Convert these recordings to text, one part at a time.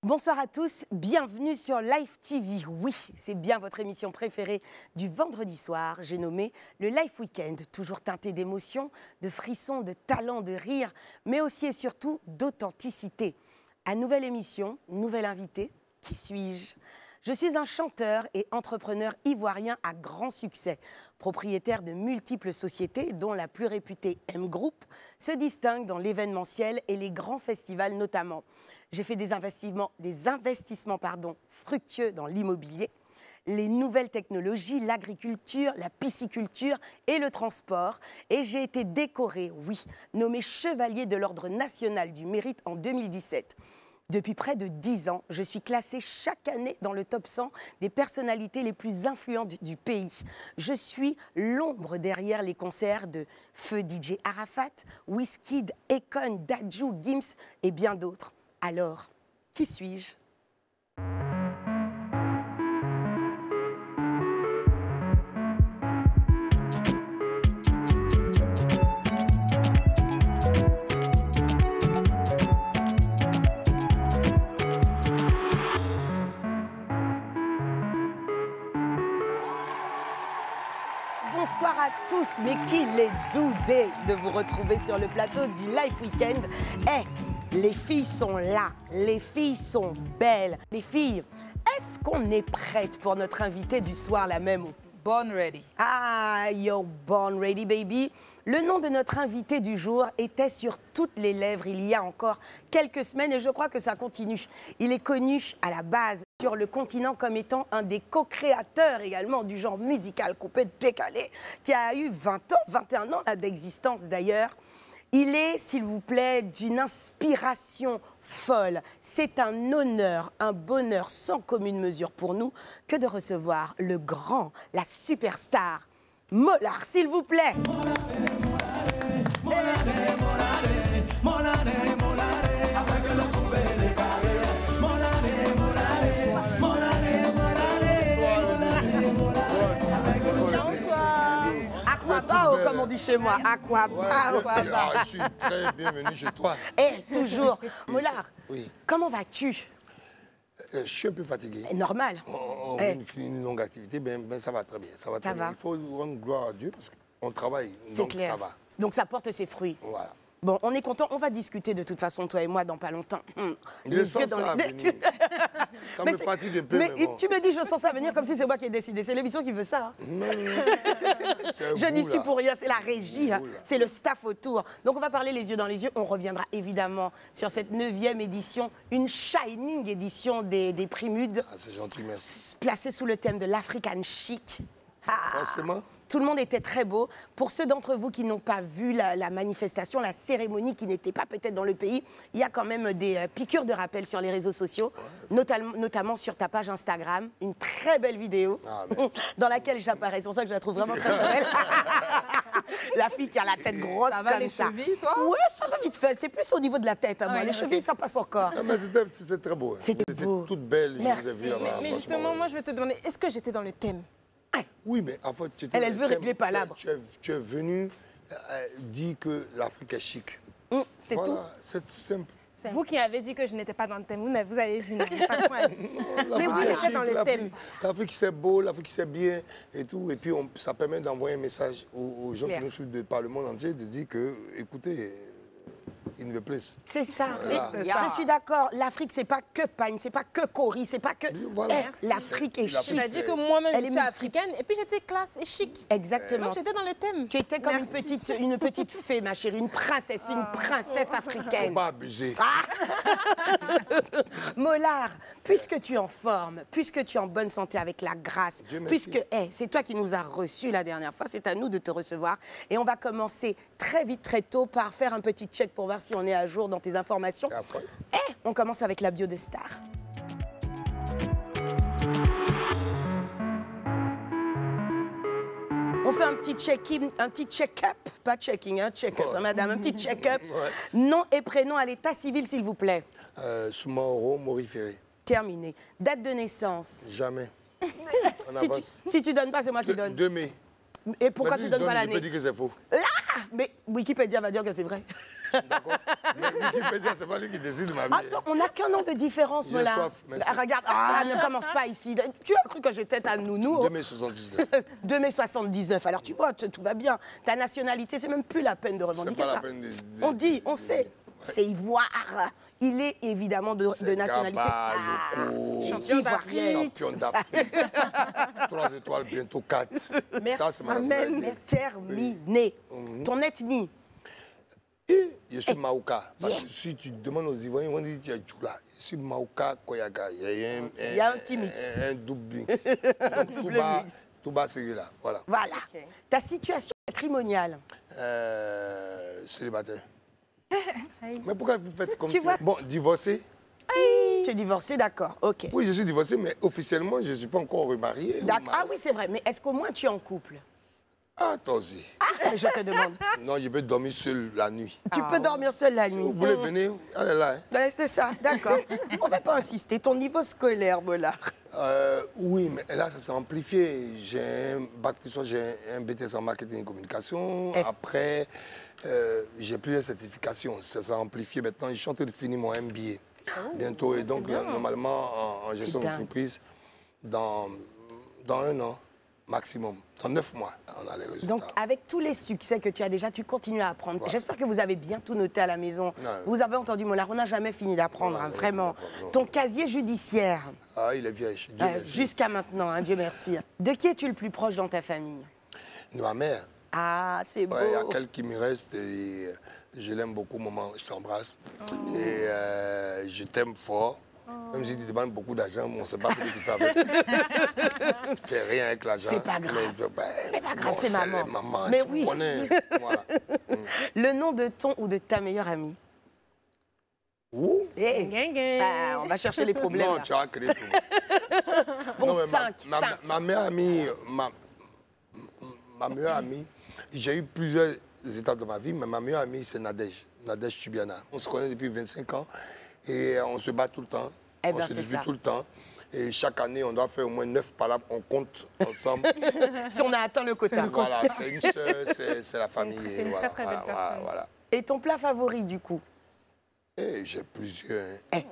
Bonsoir à tous, bienvenue sur Live TV. Oui, c'est bien votre émission préférée du vendredi soir. J'ai nommé le Live Weekend, toujours teinté d'émotions, de frissons, de talent, de rire, mais aussi et surtout d'authenticité. À nouvelle émission, nouvel invité, qui suis-je ? Je suis un chanteur et entrepreneur ivoirien à grand succès, propriétaire de multiples sociétés, dont la plus réputée M Group se distingue dans l'événementiel et les grands festivals notamment. J'ai fait des investissements fructueux dans l'immobilier, les nouvelles technologies, l'agriculture, la pisciculture et le transport. Et j'ai été décoré, oui, nommé chevalier de l'Ordre national du mérite en 2017. Depuis près de 10 ans, je suis classée chaque année dans le top 100 des personnalités les plus influentes du pays. Je suis l'ombre derrière les concerts de Feu DJ Arafat, Wizkid, Akon, Dadju, Gims et bien d'autres. Alors, qui suis-je ? Bonsoir à tous, mais qu'il est doudé de vous retrouver sur le plateau du Live Weekend. Les filles sont là, les filles sont belles. Les filles, est-ce qu'on est prête pour notre invité du soir, la même? Born ready. Ah, you're born ready, baby. Le nom de notre invité du jour était sur toutes les lèvres il y a encore quelques semaines et je crois que ça continue. Il est connu à la base sur le continent comme étant un des co-créateurs également du genre musical complètement décalé qui a eu 20 ans, 21 ans d'existence d'ailleurs. Il est, s'il vous plaît, d'une inspiration folle. C'est un honneur, un bonheur sans commune mesure pour nous que de recevoir le grand, la superstar, Molar, s'il vous plaît. Aquabao, comme on dit chez moi. Aquabao. Je suis très bienvenue chez toi. Et toujours. Molar, oui. Comment vas-tu? Je suis un peu fatigué. Normal. On vient de finir une longue activité, ben ça va très bien. Ça va très bien. Il faut rendre gloire à Dieu parce qu'on travaille, donc clair. Ça va. Donc ça porte ses fruits. Voilà. Bon, on est content. On va discuter de toute façon, toi et moi, dans pas longtemps. Les yeux dans les... Ça me fatigue un peu. Mais bon. Tu me dis, je sens ça venir comme si c'est moi qui ai décidé. C'est l'émission qui veut ça. Hein. Non. Je n'y suis pour rien. C'est la régie. Hein. C'est le staff autour. Donc, on va parler les yeux dans les yeux. On reviendra évidemment sur cette 9e édition, une shining édition des Primudes. Ah, c'est gentil, merci. Placée sous le thème de l'African chic. Forcément. Tout le monde était très beau. Pour ceux d'entre vous qui n'ont pas vu la manifestation, la cérémonie, qui n'était pas peut-être dans le pays, il y a quand même des piqûres de rappel sur les réseaux sociaux, notamment sur ta page Instagram. Une très belle vidéo dans laquelle j'apparais. C'est pour ça que je la trouve vraiment très belle. La fille qui a la tête grosse ça va, comme les ça. Chevilles, toi? Oui, ça va vite fait. C'est plus au niveau de la tête. Moi. Les chevilles, ça passe encore. Ah, mais c'était très beau. C'était beau. Toute belle. Merci. Mais justement, moi, je vais te demander, est-ce que j'étais dans le thème? Oui, mais en fait, elle veut régler palabres. Tu es venu dire que l'Afrique est chic. C'est voilà, tout. C'est simple. Vous qui avez dit que je n'étais pas dans le thème, vous avez vu. Mais oui, j'étais dans le thème. L'Afrique, c'est beau, l'Afrique, c'est bien et tout. Et puis, ça permet d'envoyer un message aux gens qui nous suivent par le monde entier, de dire que, écoutez, in the place. C'est ça. Voilà. Je suis d'accord. L'Afrique, c'est pas que pagne, c'est pas que Cori, c'est pas que. Voilà. L'Afrique est chic. Tu as dit que moi-même, je Elle est suis africaine et puis j'étais classe et chic. Exactement. Donc j'étais dans le thème. Tu étais comme une petite fée, ma chérie, une princesse africaine. Faut pas abuser. Molar, puisque tu es en forme, puisque tu es en bonne santé avec la grâce, puisque c'est toi qui nous as reçus la dernière fois, c'est à nous de te recevoir. Et on va commencer très vite, très tôt, par faire un petit check pour voir si on est à jour dans tes informations. On commence avec la bio de star. On fait un petit check-in, un petit check-up, pas checking, hein, check-up, hein, madame, un petit check-up. Nom et prénom à l'état civil, s'il vous plaît. Soumaoro Moriféré. Terminé. Date de naissance. Jamais. Si tu donnes pas, c'est moi qui donne. 2 mai. Et pourquoi tu donnes pas l'année? Je peux dire que c'est faux. Mais Wikipédia va dire que c'est vrai. D'accord. Mais Wikipédia, c'est pas lui qui décide de ma vie. Attends, on n'a qu'un an de différence, J'ai Mola. soif, merci. Regarde, ne commence pas ici. Tu as cru que j'étais à nounou? 2079. 2079. Alors tu vois, tout va bien. Ta nationalité, c'est même plus la peine de revendiquer pas la ça. peine On dit, on sait. C'est ivoire. Il est évidemment de nationalité. Gaba, Yoko, Champion ivoirienne. champion d'Afrique. 3 étoiles, bientôt 4. Merci. Ça, c'est ma Amen. nationalité. Terminé. Ton ethnie? Et je suis Maouka. Parce que si tu demandes aux Ivoiriens, ils vont dire tu es Djoula. Je suis Maouka, Koyaga. Il y a un petit mix. Un double mix. Donc, tout bas, c'est là. Voilà. Voilà. Ta situation matrimoniale? Célibataire. Mais pourquoi vous faites comme Tu ça? vois- Bon, divorcé? Tu es divorcé, d'accord. Ok. Oui, je suis divorcé, mais officiellement, je ne suis pas encore remarié. D'accord. Ah oui, c'est vrai. Mais est-ce qu'au moins tu es en couple? Ah, toi aussi. Ah, je te demande. Non, je peux dormir seul la nuit. Tu peux dormir seul la nuit. Vous voulez venir? Elle est là. Hein? Ouais, c'est ça, d'accord. On ne va pas insister. Ton niveau scolaire, Mola. Oui, mais là, ça s'est amplifié. J'ai un bac plus 3, j'ai un BTS en marketing et communication. Après, j'ai plusieurs certifications. Ça s'est amplifié maintenant. Je suis en train de finir mon MBA bientôt. Et donc, normalement, en gestion d'entreprise, dans 1 an maximum, dans 9 mois, on a les résultats. Donc, avec tous les succès que tu as déjà, tu continues à apprendre. Ouais. J'espère que vous avez bien tout noté à la maison. Ouais. Vous avez entendu, Mola, on n'a jamais fini d'apprendre, hein, vraiment. Ton casier judiciaire, Ah, il est vieil. Dieu merci. jusqu'à maintenant, hein, Dieu merci. De qui es-tu le plus proche dans ta famille? De ma mère. Ah, c'est beau. Ouais, il y a quelqu'un qui me reste et je l'aime beaucoup, maman, je t'embrasse. Et je t'aime fort. Même si tu demandes beaucoup d'argent, on ne sait pas ce que tu fais avec. Tu fais rien avec l'argent. C'est pas grave. C'est pas grave, c'est maman. Maman, Mais tu oui. connais. Voilà. Le nom de ton ou de ta meilleure amie? Où? Eh, Gang, gang. on va chercher les problèmes. Non, là. tu as créé tout. Bon, Non, mais 5. ma meilleure amie, ma meilleure amie, j'ai eu plusieurs étapes de ma vie, mais ma meilleure amie, c'est Nadège Tubiana. On se connaît depuis 25 ans et on se bat tout le temps. Eh ben, on se c'est dispute ça. tout le temps. Et chaque année, on doit faire au moins 9 palabres, on compte ensemble. Si on a atteint le quota. Voilà, c'est une sœur, c'est la famille. C'est une voilà, très, très belle voilà, personne. Voilà. Et ton plat favori, du coup? Et j'ai plusieurs. Eh.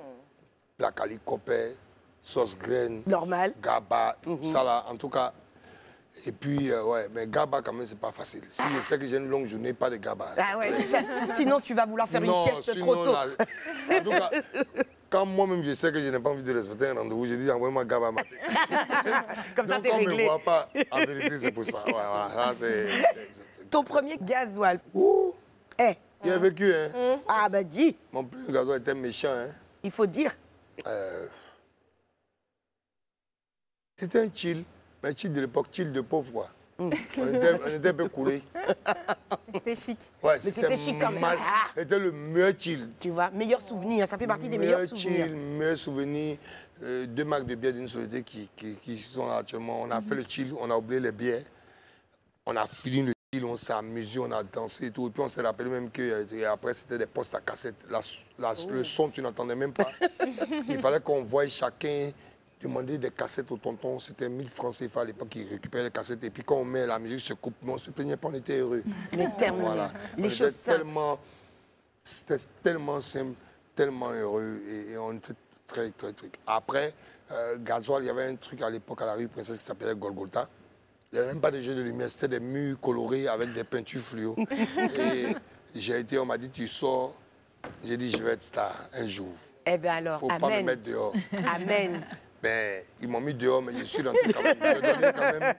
La calicopée, sauce graine, Normal. gaba, ça là, en tout cas. Et puis, ouais, mais gaba, quand même, c'est pas facile. Si je sais que j'ai une longue journée, pas de gaba. Ah ouais, sinon tu vas vouloir faire une sieste sinon, trop tôt. là, en tout cas, quand moi-même je sais que je n'ai pas envie de respecter un rendez-vous, je dis envoie-moi gaba matin. Comme ça, Donc, c'est on ne me réglé. voit pas. En vérité, c'est pour ça. Ouais, voilà, ça, Ton premier gasoil. Ouh, Eh, il a vécu, hein. ah bah dis, Mon premier gazon était méchant, hein. il faut dire. C'était un chill. Mais chill de l'époque, chill de pauvre, quoi. On était un peu coulés. C'était chic. Ouais, Mais c'était chic quand même. Ah. C'était le meilleur chill. Tu vois, meilleur souvenir, ça fait partie des meilleurs souvenirs. Chill, meilleur souvenir. 2 marques de bière d'une société qui sont là actuellement. On a fait le chill, on a oublié les bières. On a fini le chill, on s'est amusé, on a dansé et tout. Et puis on s'est rappelé même qu'après, c'était des postes à cassette. Le son, tu n'entendais même pas. Il fallait qu'on voie chacun demander des cassettes au tonton. C'était 1000 francs CFA à l'époque qui récupérait les cassettes. Et puis quand on met la musique, se coupe. Mais on ne se plaignait pas, on était heureux. Mais terminé. Voilà. Les On choses était simples. C'était tellement simple, tellement heureux et on était très, très truc. Après, Gasoil, il y avait un truc à l'époque à la rue Princesse qui s'appelait Golgotha. Il n'y avait même pas de jeux de lumière, c'était des murs colorés avec des peintures fluo. Et j'ai été, on m'a dit, tu sors. J'ai dit, je vais être star un jour. Eh bien alors, Il ne faut pas me amen. mettre dehors. Amen. Ben, ils m'ont mis dehors, mais je suis rentré quand même. J'ai donné quand même.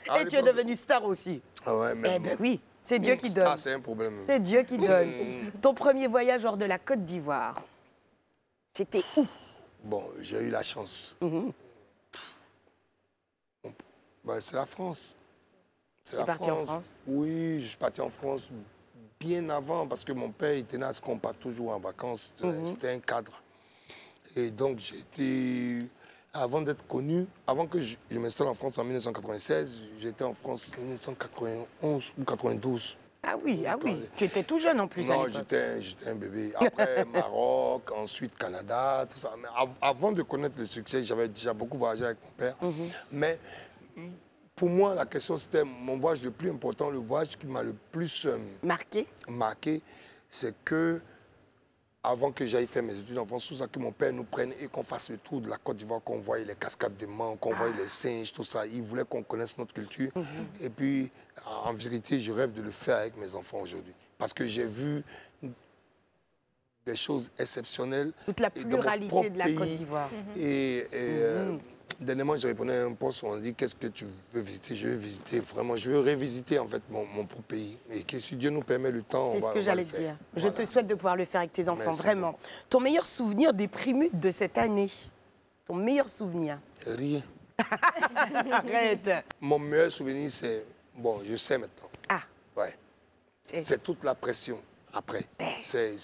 À Et tu es l'époque- devenu star aussi. Ah ouais, mais Eh bien oui, c'est Dieu qui donne. Ça, c'est un problème. C'est Dieu qui donne. Ton premier voyage hors de la Côte d'Ivoire, c'était où? Bon, j'ai eu la chance. Ben, c'est la France. C'est Tu es parti en France? Oui, je suis parti en France bien avant parce que mon père il tenait à ce qu'on parte toujours en vacances. C'était un cadre. Et donc, j'ai été... Avant d'être connu, avant que je m'installe en France en 1996, j'étais en France en 1991 ou 92. Ah oui, ah oui. Tu étais tout jeune en plus à Non, l'époque. j'étais un bébé. Après, Maroc, ensuite Canada, tout ça. Mais avant de connaître le succès, j'avais déjà beaucoup voyagé avec mon père. Mais pour moi, la question, c'était mon voyage le plus important, le voyage qui m'a le plus Marqué? marqué. c'est que, avant que j'aille faire mes études en France, tout ça, que mon père nous prenne et qu'on fasse le tour de la Côte d'Ivoire, qu'on voie les cascades de Mans, qu'on voie les singes, tout ça. Il voulait qu'on connaisse notre culture. Et puis, en vérité, je rêve de le faire avec mes enfants aujourd'hui. Parce que j'ai vu des choses exceptionnelles. Toute la pluralité de la Côte d'Ivoire. Dernièrement, je répondais à un poste où on dit qu'est-ce que tu veux visiter? Je veux visiter vraiment, je veux revisiter en fait mon propre pays. Et que si Dieu nous permet le temps, c'est ce que j'allais te dire. Voilà. Je te souhaite de pouvoir le faire avec tes enfants, Merci vraiment. beaucoup. Ton meilleur souvenir des primutes de cette année? Ton meilleur souvenir? Rien. Arrête. Mon meilleur souvenir, c'est... Bon, je sais maintenant. Ah. Ouais. C'est toute la pression après. C'est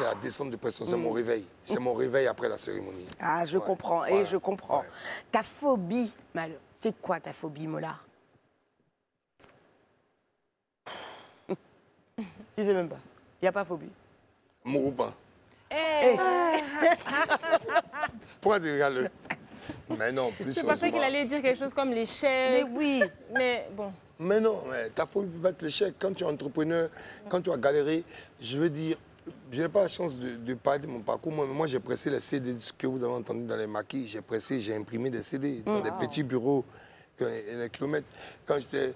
la descente de pression, c'est mon réveil. C'est mon réveil après la cérémonie. Ah, je comprends, Voilà. et je comprends. Ouais. Ta phobie, Mal, c'est quoi ta phobie, Mollard? Tu sais même pas. Il n'y a pas phobie. Mouroupa. Hey. Pourquoi tu regardes Mais non, plus Je pensais qu'il allait dire quelque chose comme Mais l'échec. oui. Mais bon. Mais non, ta phobie peut pas être l'échec. Quand tu es entrepreneur, quand tu as galéré, je veux dire, je n'ai pas la chance de parler de mon parcours. Moi, j'ai pressé les CD que vous avez entendu dans les maquis. J'ai pressé, j'ai imprimé des CD dans des petits bureaux, les kilomètres. Quand j'étais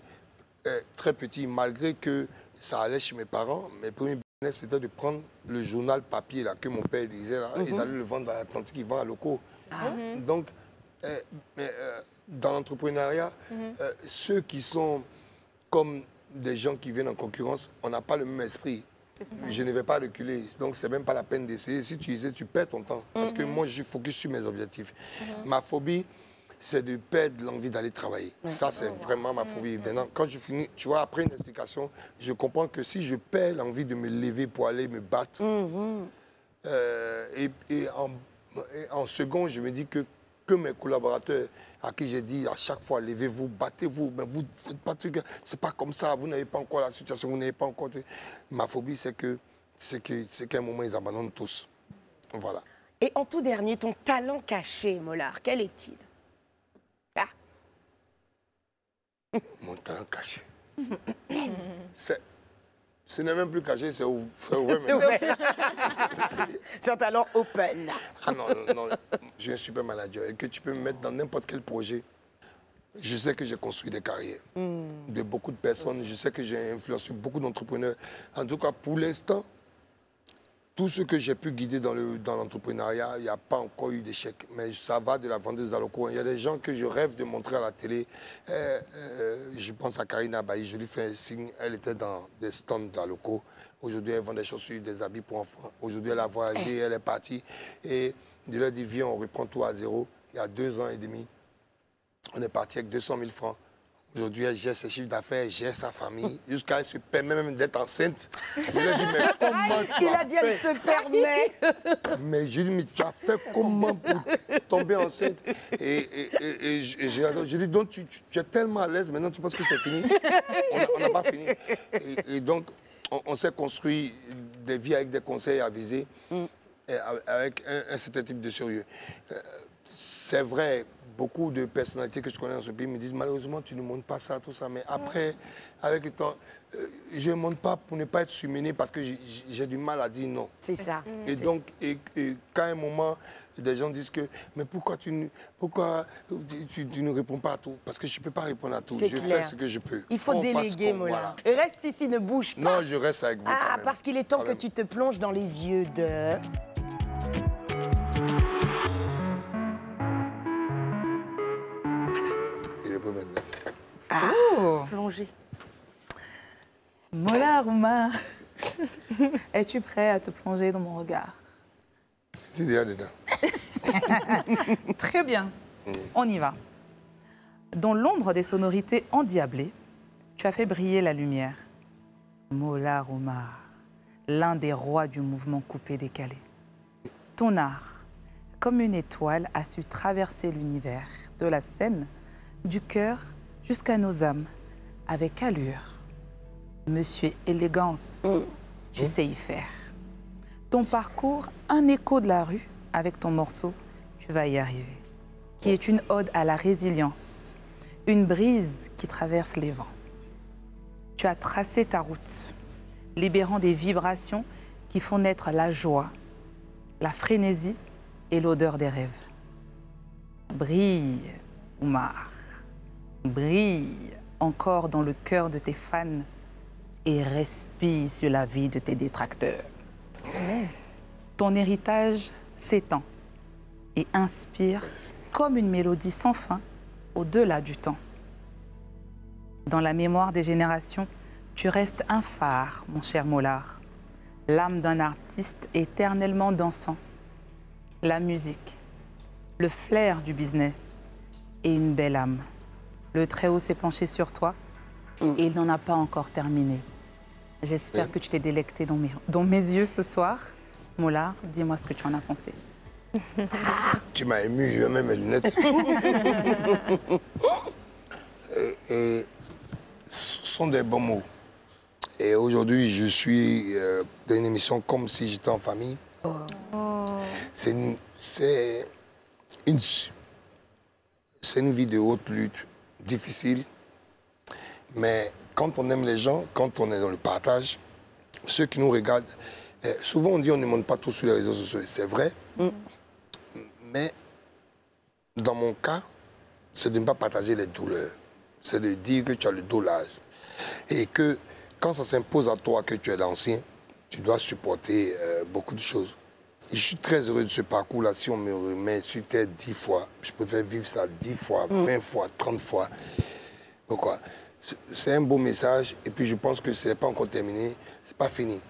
très petit, malgré que ça allait chez mes parents, mes premiers business, c'était de prendre le journal papier là, que mon père lisait là, et d'aller le vendre dans l'Atlantique, il vend à locaux. Donc, dans l'entrepreneuriat, ceux qui sont comme des gens qui viennent en concurrence, on n'a pas le même esprit. Je ne vais pas reculer, donc c'est même pas la peine d'essayer. Si tu essaies, tu perds ton temps. Parce que moi, je focus sur mes objectifs. Ma phobie, c'est de perdre l'envie d'aller travailler. Ça, c'est vraiment ma phobie. Maintenant, quand je finis, tu vois, après une explication, je comprends que si je perds l'envie de me lever pour aller me battre, et en second, je me dis que mes collaborateurs à qui j'ai dit à chaque fois, levez-vous, battez-vous, mais vous faites pas de trucs, c'est pas comme ça, vous n'avez pas encore la situation, vous n'avez pas encore... Ma phobie, c'est qu'à un moment, ils abandonnent tous. Voilà. Et en tout dernier, ton talent caché, Mollard, quel est-il? Ah. Mon talent caché. Ce n'est même plus caché, c'est ouvert. C'est ouvert. C'est un talent open. Ah non, je suis un super manager et que tu peux me mettre dans n'importe quel projet. Je sais que j'ai construit des carrières de beaucoup de personnes. Je sais que j'ai influencé beaucoup d'entrepreneurs. En tout cas, pour l'instant, tout ce que j'ai pu guider dans l'entrepreneuriat, il n'y a pas encore eu d'échec. Mais ça va de la vendeuse à locaux. Il y a des gens que je rêve de montrer à la télé. Je pense à Karina Bailly, je lui fais un signe. Elle était dans des stands à locaux. Aujourd'hui, elle vend des chaussures, des habits pour enfants. Aujourd'hui, elle a voyagé, elle est partie. Et je leur ai dit, viens, on reprend tout à zéro. Il y a 2 ans et demi, on est parti avec 200 000 francs. Aujourd'hui, elle gère ses chiffres d'affaires, elle gère sa famille, jusqu'à elle se permet même d'être enceinte. Je lui ai dit, mais comment tu Il as a dit, fait? elle se permet. Mais je lui ai dit, mais tu as fait comment pour tomber enceinte? Et j'ai dit, donc tu es tellement à l'aise, maintenant tu penses que c'est fini? On n'a pas fini. Et donc, on s'est construit des vies avec des conseils avisés, avec un certain type de sérieux. C'est vrai, beaucoup de personnalités que je connais dans ce pays me disent malheureusement tu ne montres pas ça, tout ça. Mais après, avec le temps, je ne montre pas pour ne pas être surmené parce que j'ai du mal à dire non. C'est ça. Et donc, quand à un moment, des gens disent que mais pourquoi tu ne réponds pas à tout? Parce que je ne peux pas répondre à tout. Je fais ce que je peux. Il faut déléguer, Mollard. Voilà. Reste ici, ne bouge pas. Non, je reste avec vous. Ah, quand même. parce qu'il est temps que tu te plonges dans les yeux de... Il peut me mettre. Ah, Oh. plonger. Mollard Oumar, es-tu prêt à te plonger dans mon regard? C'est déjà dedans. Très bien, on y va. Dans l'ombre des sonorités endiablées, tu as fait briller la lumière. Mollard Oumar, l'un des rois du mouvement coupé-décalé. Ton art, comme une étoile, a su traverser l'univers, de la scène, du cœur jusqu'à nos âmes, avec allure. Monsieur Élégance, tu sais y faire. Ton parcours, un écho de la rue, avec ton morceau, tu vas y arriver, qui est une ode à la résilience, une brise qui traverse les vents. Tu as tracé ta route, libérant des vibrations qui font naître la joie, la frénésie et l'odeur des rêves. Brille, Oumar, brille encore dans le cœur de tes fans et respire sur la vie de tes détracteurs. Amen. Ton héritage s'étend et inspire comme une mélodie sans fin au-delà du temps. Dans la mémoire des générations, tu restes un phare, mon cher Mollard, l'âme d'un artiste éternellement dansant. La musique, le flair du business et une belle âme. Le Très-Haut s'est penché sur toi et il n'en a pas encore terminé. J'espère que tu t'es délecté dans mes yeux ce soir. Mollard, dis-moi ce que tu en as pensé. Tu m'as ému, je vais même mes lunettes. Ce sont des bons mots. Et aujourd'hui, je suis dans une émission comme si j'étais en famille. C'est une vie de haute lutte, difficile. Mais quand on aime les gens, quand on est dans le partage, ceux qui nous regardent, souvent on dit on ne monte pas tout sur les réseaux sociaux. C'est vrai. Mais dans mon cas, c'est de ne pas partager les douleurs. C'est de dire que tu as le dos large. Et que quand ça s'impose à toi que tu es l'ancien, tu dois supporter beaucoup de choses. Je suis très heureux de ce parcours-là. Si on me remet sur terre 10 fois, je préfère vivre ça 10 fois, 20 fois, 30 fois. Pourquoi? C'est un beau message. Et puis je pense que ce n'est pas encore terminé. Ce n'est pas fini.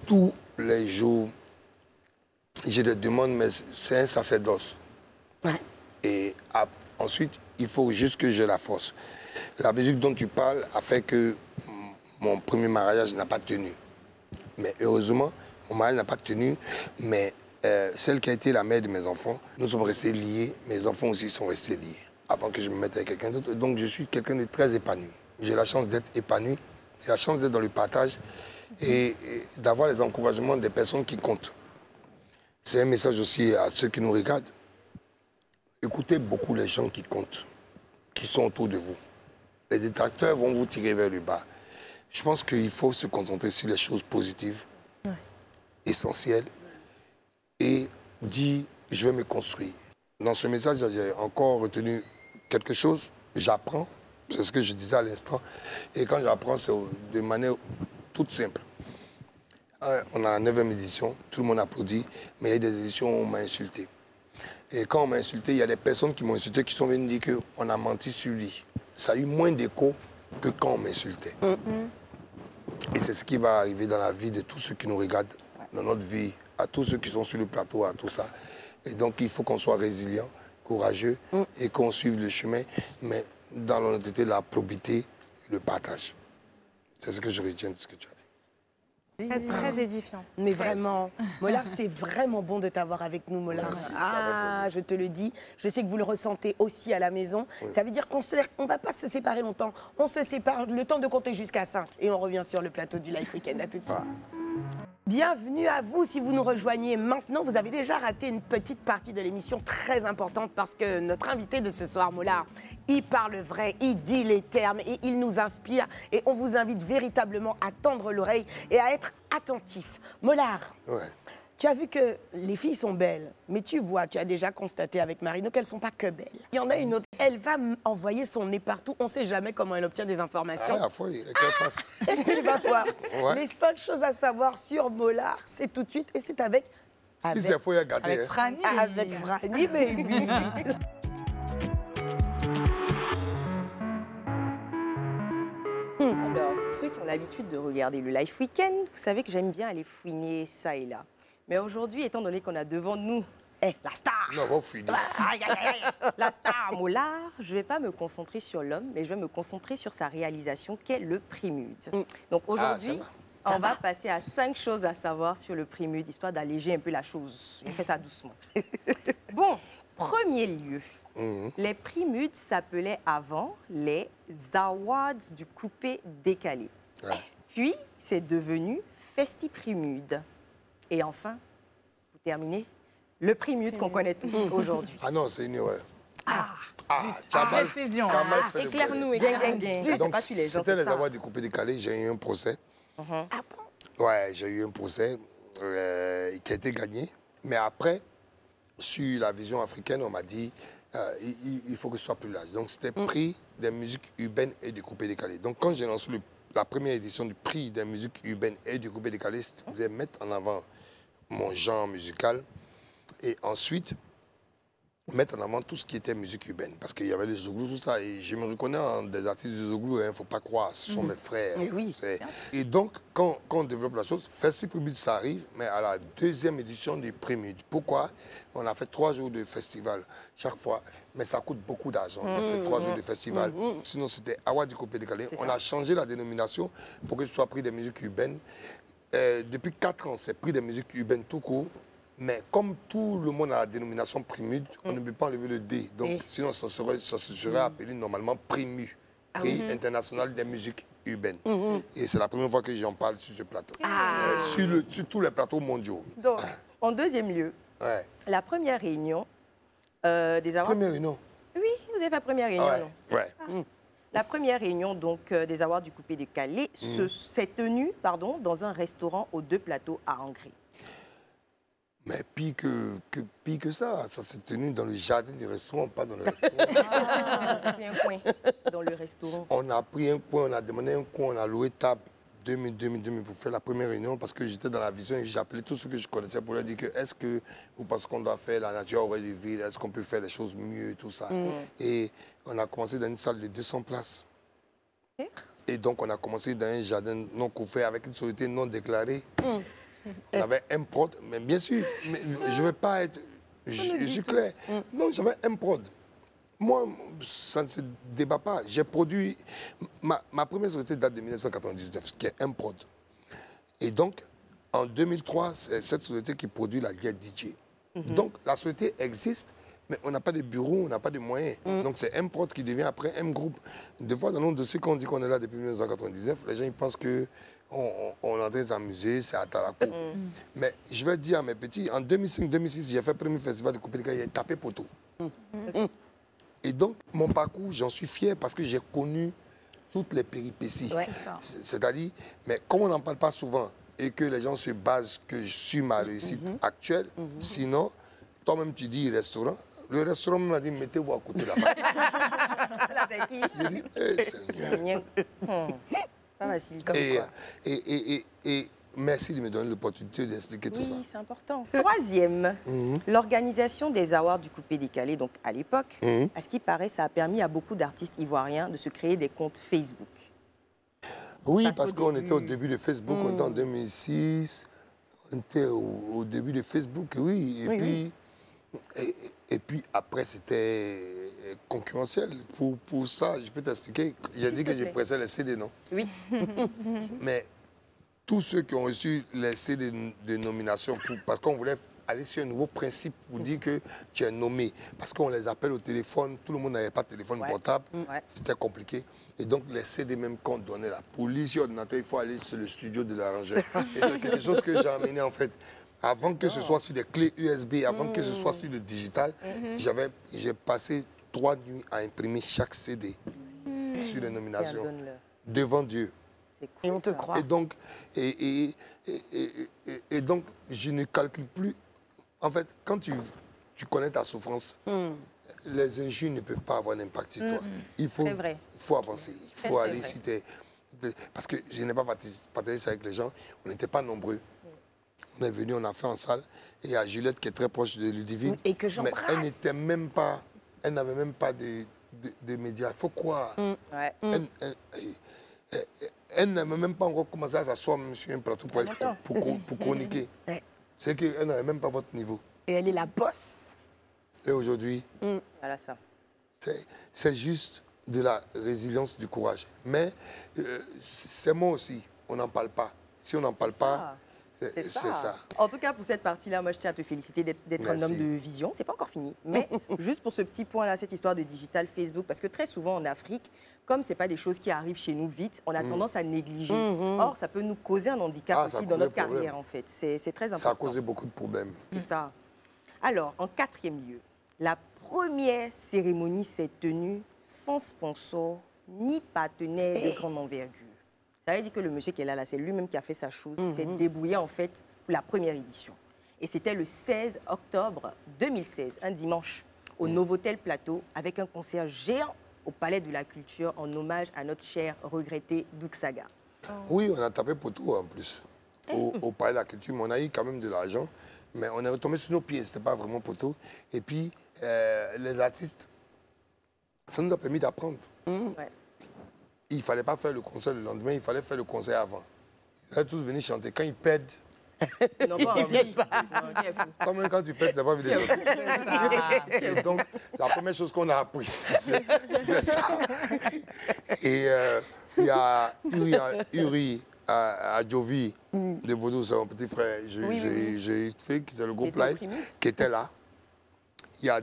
Tous les jours, je te demande, mais c'est un sacerdoce. Ouais. Et ensuite, il faut juste que j'ai la force. La musique dont tu parles a fait que mon premier mariage n'a pas tenu. Mais heureusement, mon mariage n'a pas tenu. Mais celle qui a été la mère de mes enfants, nous sommes restés liés. Mes enfants aussi sont restés liés avant que je me mette avec quelqu'un d'autre. Donc je suis quelqu'un de très épanoui. J'ai la chance d'être épanoui. J'ai la chance d'être dans le partage et d'avoir les encouragements des personnes qui comptent. C'est un message aussi à ceux qui nous regardent. Écoutez beaucoup les gens qui comptent, qui sont autour de vous. Les détracteurs vont vous tirer vers le bas. Je pense qu'il faut se concentrer sur les choses positives, essentielles, et dire, je vais me construire. Dans ce message, j'ai encore retenu quelque chose. J'apprends, c'est ce que je disais à l'instant. Et quand j'apprends, c'est de manière toute simple. On a la 9e édition, tout le monde applaudit, mais il y a des éditions où on m'a insulté. Et quand on m'a insulté, il y a des personnes qui m'ont insulté qui sont venues dire qu'on a menti sur lui. Ça a eu moins d'écho que quand on m'insultait. Et c'est ce qui va arriver dans la vie de tous ceux qui nous regardent, dans notre vie, à tous ceux qui sont sur le plateau, à tout ça. Et donc il faut qu'on soit résilient, courageux et qu'on suive le chemin, mais dans l'honnêteté, la probité, le partage. C'est ce que je retiens de ce que tu as dit. C'est très édifiant. Mais vraiment, Mollard, c'est vraiment bon de t'avoir avec nous, Mollard. Merci, Ah, je te le dis. Je sais que vous le ressentez aussi à la maison. Oui. Ça veut dire qu'on ne va pas se séparer longtemps. On se sépare le temps de compter jusqu'à 5. Et on revient sur le plateau du Life Weekend. À tout de suite. Bienvenue à vous. Si vous nous rejoignez maintenant, vous avez déjà raté une petite partie de l'émission très importante parce que notre invité de ce soir, Mollard, il parle vrai, il dit les termes et il nous inspire. Et on vous invite véritablement à tendre l'oreille et à être attentif. Mollard, tu as vu que les filles sont belles, mais tu vois, tu as déjà constaté avec Marino qu'elles ne sont pas que belles. Il y en a une autre, elle va envoyer son nez partout. On ne sait jamais comment elle obtient des informations. Ah, tu vas voir. Les 5 choses à savoir sur Mollard, c'est tout de suite et c'est avec Franny. Avec Franny, baby. Alors, ceux qui ont l'habitude de regarder le Life Weekend, vous savez que j'aime bien aller fouiner ça et là. Mais aujourd'hui, étant donné qu'on a devant nous la star, non, vous fouinez. La star Mollard, je ne vais pas me concentrer sur l'homme, mais je vais me concentrer sur sa réalisation qu'est le Prémude. Donc aujourd'hui, on va passer à 5 choses à savoir sur le Prémude, histoire d'alléger un peu la chose. Je fais ça doucement. Bon, premier lieu. Les Prémudes s'appelaient avant les Awards du coupé décalé. Puis, c'est devenu Festi-Prémude. Et enfin, pour terminer, le Prémude qu'on connaît tous aujourd'hui. Ah non, c'est une erreur. Précision. Éclaire-nous, Donc, c'était les Awards du coupé décalé. J'ai eu un procès. Ouais, j'ai eu un procès qui a été gagné. Mais après, sur la vision africaine, on m'a dit il faut que ce soit plus large. Donc, c'était prix des musiques urbaines et du coupé-décalé. Donc, quand j'ai lancé la première édition du prix des musiques urbaines et du coupé-décalé, je voulais mettre en avant mon genre musical et ensuite mettre en avant tout ce qui était musique urbaine. Parce qu'il y avait les Zouglous, tout ça. Et je me reconnais en des artistes de Zouglous, il ne faut pas croire, ce sont mes frères. Mais oui. Et donc, quand on développe la chose, Festival Public, ça arrive, mais à la deuxième édition du Prémide. Pourquoi? On a fait 3 jours de festival chaque fois, mais ça coûte beaucoup d'argent. On fait 3 jours de festival. Sinon, c'était Awa du Coupé Décalé. On a changé la dénomination pour que ce soit prix des musiques urbaines. Depuis 4 ans, c'est prix des musiques urbaines tout court. Mais comme tout le monde a la dénomination Primude, on ne peut pas enlever le D. Donc, sinon, ça se serait appelé normalement Primu, Prix international des musiques urbaines. Et c'est la première fois que j'en parle sur ce plateau. Sur tous les plateaux mondiaux. Donc, en deuxième lieu, la première réunion des awards... Première réunion? Oui, vous avez fait la première réunion, non? Ouais. La première réunion donc, des awards du Coupé Décalé s'est tenue dans un restaurant aux 2 plateaux à Angers. Mais pire que ça s'est tenu dans le jardin du restaurant, pas dans le restaurant. On a pris un coin dans le restaurant. On a pris un coin, on a demandé un coin, on a loué table 2000 pour faire la première réunion parce que j'étais dans la vision et j'appelais tous ceux que je connaissais pour leur dire que est-ce que vous pensez qu'on doit faire la nature aurait du ville, est-ce qu'on peut faire les choses mieux, tout ça. Et on a commencé dans une salle de 200 places. Et donc on a commencé dans un jardin non couvert avec une société non déclarée. On avait un prod, mais bien sûr, mais je ne vais pas être... Je suis clair. Non, j'avais un prod. Moi, ça ne se débat pas. J'ai produit... Ma première société date de 1999, qui est un prod. Et donc, en 2003, c'est cette société qui produit la guerre DJ. Donc, la société existe, mais on n'a pas de bureau, on n'a pas de moyens. Donc, c'est un prod qui devient après un groupe. Des fois, dans nos dossiers, quand on dit qu'on est là depuis 1999, les gens ils pensent que on est en train de s'amuser, c'est à Tarakou. Mais je vais dire à mes petits, en 2005-2006, j'ai fait le premier festival de Coupé Décalé, il a tapé poteau. Et donc, mon parcours, j'en suis fier parce que j'ai connu toutes les péripéties. C'est-à-dire, mais comme on n'en parle pas souvent et que les gens se basent que sur ma réussite actuelle, sinon, toi-même tu dis restaurant, le restaurant m'a dit mettez-vous à côté là-bas. Là, c'est qui? J'ai dit, Seigneur. Pas facile comme quoi. Et merci de me donner l'opportunité d'expliquer tout ça. Oui, c'est important. Troisième, l'organisation des awards du Coupé Décalé, donc à l'époque, à ce qui paraît, ça a permis à beaucoup d'artistes ivoiriens de se créer des comptes Facebook. Oui, parce qu'on était au début de Facebook, on était en 2006, on était au début de Facebook, oui. Et puis après, c'était concurrentiel. Pour ça, je peux t'expliquer. J'ai dit que je pressais les CD, non? Oui. Mais tous ceux qui ont reçu les CD de nomination, parce qu'on voulait aller sur un nouveau principe pour dire que tu es nommé. Parce qu'on les appelle au téléphone, tout le monde n'avait pas de téléphone portable, c'était compliqué. Et donc les CD même qu'on donnait, la police, l'ordinateur, il faut aller sur le studio de l'arrangeur. Et c'est quelque chose que j'ai amené en fait. Avant que ce soit sur des clés USB, avant que ce soit sur le digital, j'ai passé 3 nuits à imprimer chaque CD sur les nominations, devant Dieu. Cool, et on te croit. Et donc, et donc, je ne calcule plus. En fait, quand tu connais ta souffrance, les injures ne peuvent pas avoir d'impact sur toi. Il faut avancer, il faut aller sur tes... Parce que je n'ai pas partagé ça avec les gens, on n'était pas nombreux. On est venu, on a fait en salle, et il y a Juliette qui est très proche de Ludivine. Et que j'embrasse. Mais elle n'était même pas, elle n'avait même pas de médias. Il faut croire. Elle n'avait même pas encore commencé à s'asseoir sur un plateau pour chroniquer. C'est qu'elle n'avait même pas votre niveau. Et elle est la bosse. Et aujourd'hui, voilà ça. C'est juste de la résilience, du courage. Mais c'est moi aussi, on n'en parle pas. Si on n'en parle pas... C'est ça. En tout cas, pour cette partie-là, moi, je tiens à te féliciter d'être un homme de vision. C'est pas encore fini. Mais juste pour ce petit point-là, cette histoire de digital Facebook, parce que très souvent en Afrique, comme ce n'est pas des choses qui arrivent chez nous vite, on a tendance à négliger. Or, ça peut nous causer un handicap aussi dans notre carrière, en fait. C'est très important. Ça a causé beaucoup de problèmes. C'est ça. Alors, en 4e lieu, la première cérémonie s'est tenue sans sponsor ni partenaire de grande envergure. Ça veut dire que le monsieur qui est là, c'est lui-même qui a fait sa chose. Il s'est débrouillé en fait pour la première édition. Et c'était le 16 octobre 2016, un dimanche, au Novotel Plateau, avec un concert géant au Palais de la Culture en hommage à notre cher regretté Doug Saga. Oui, on a tapé poteau en plus, au Palais de la Culture, mais on a eu quand même de l'argent. Mais on est retombé sur nos pieds, c'était pas vraiment poteau. Et puis, les artistes, ça nous a permis d'apprendre. Ouais. Il ne fallait pas faire le concert le lendemain, il fallait faire le concert avant. Ils allaient tous venir chanter. Quand ils perdent, Non, pas envie. comme quand tu pètes, tu n'as pas envie de chanter. Et donc, la première chose qu'on a appris, c'est ça. Et il y a Uri à Jovi de Vaudou, c'est mon petit frère. J'ai fait, c'est le groupe Live, qui était là. Il y a,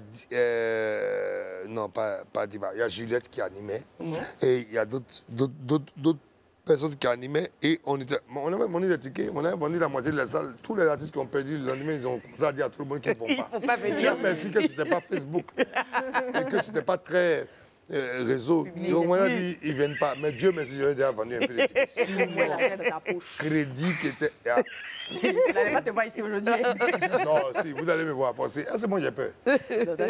non, pas Diva, il y a Juliette qui animait. Et il y a d'autres personnes qui animaient. Et on avait vendu des tickets, on avait vendu la moitié de la salle. Tous les artistes qui ont perdu le lendemain, ils ont commencé à dire à tout le monde qu'ils ne vont pas. Il faut pas venir. Dieu merci que ce n'était pas Facebook. Et que ce n'était pas très réseau. Donc on a dit, ils ne viennent pas. Mais Dieu merci, j'avais déjà vendu un peu de tickets. Sinon, crédit qui était... Je n'allais pas te voir ici aujourd'hui. Non, si, vous allez me voir forcer. Ah, c'est bon, j'ai peur.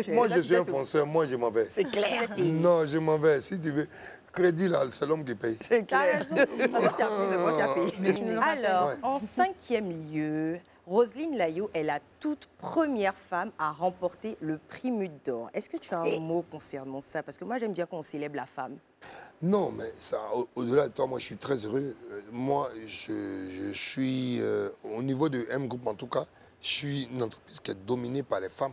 Moi, je suis un fonceur, moi, je m'en vais. C'est clair. Non, je m'en vais. Si tu veux, crédit, là, c'est l'homme qui paye. C'est clair. Alors, en 5e lieu, Roselyne Layo est la toute première femme à remporter le prix Mute d'Or. Est-ce que tu as un mot concernant ça? Parce que moi, j'aime bien qu'on célèbre la femme. Non, mais ça, au-delà de toi, moi, je suis très heureux. Moi, je suis, au niveau de M Group, en tout cas, je suis une entreprise qui est dominée par les femmes.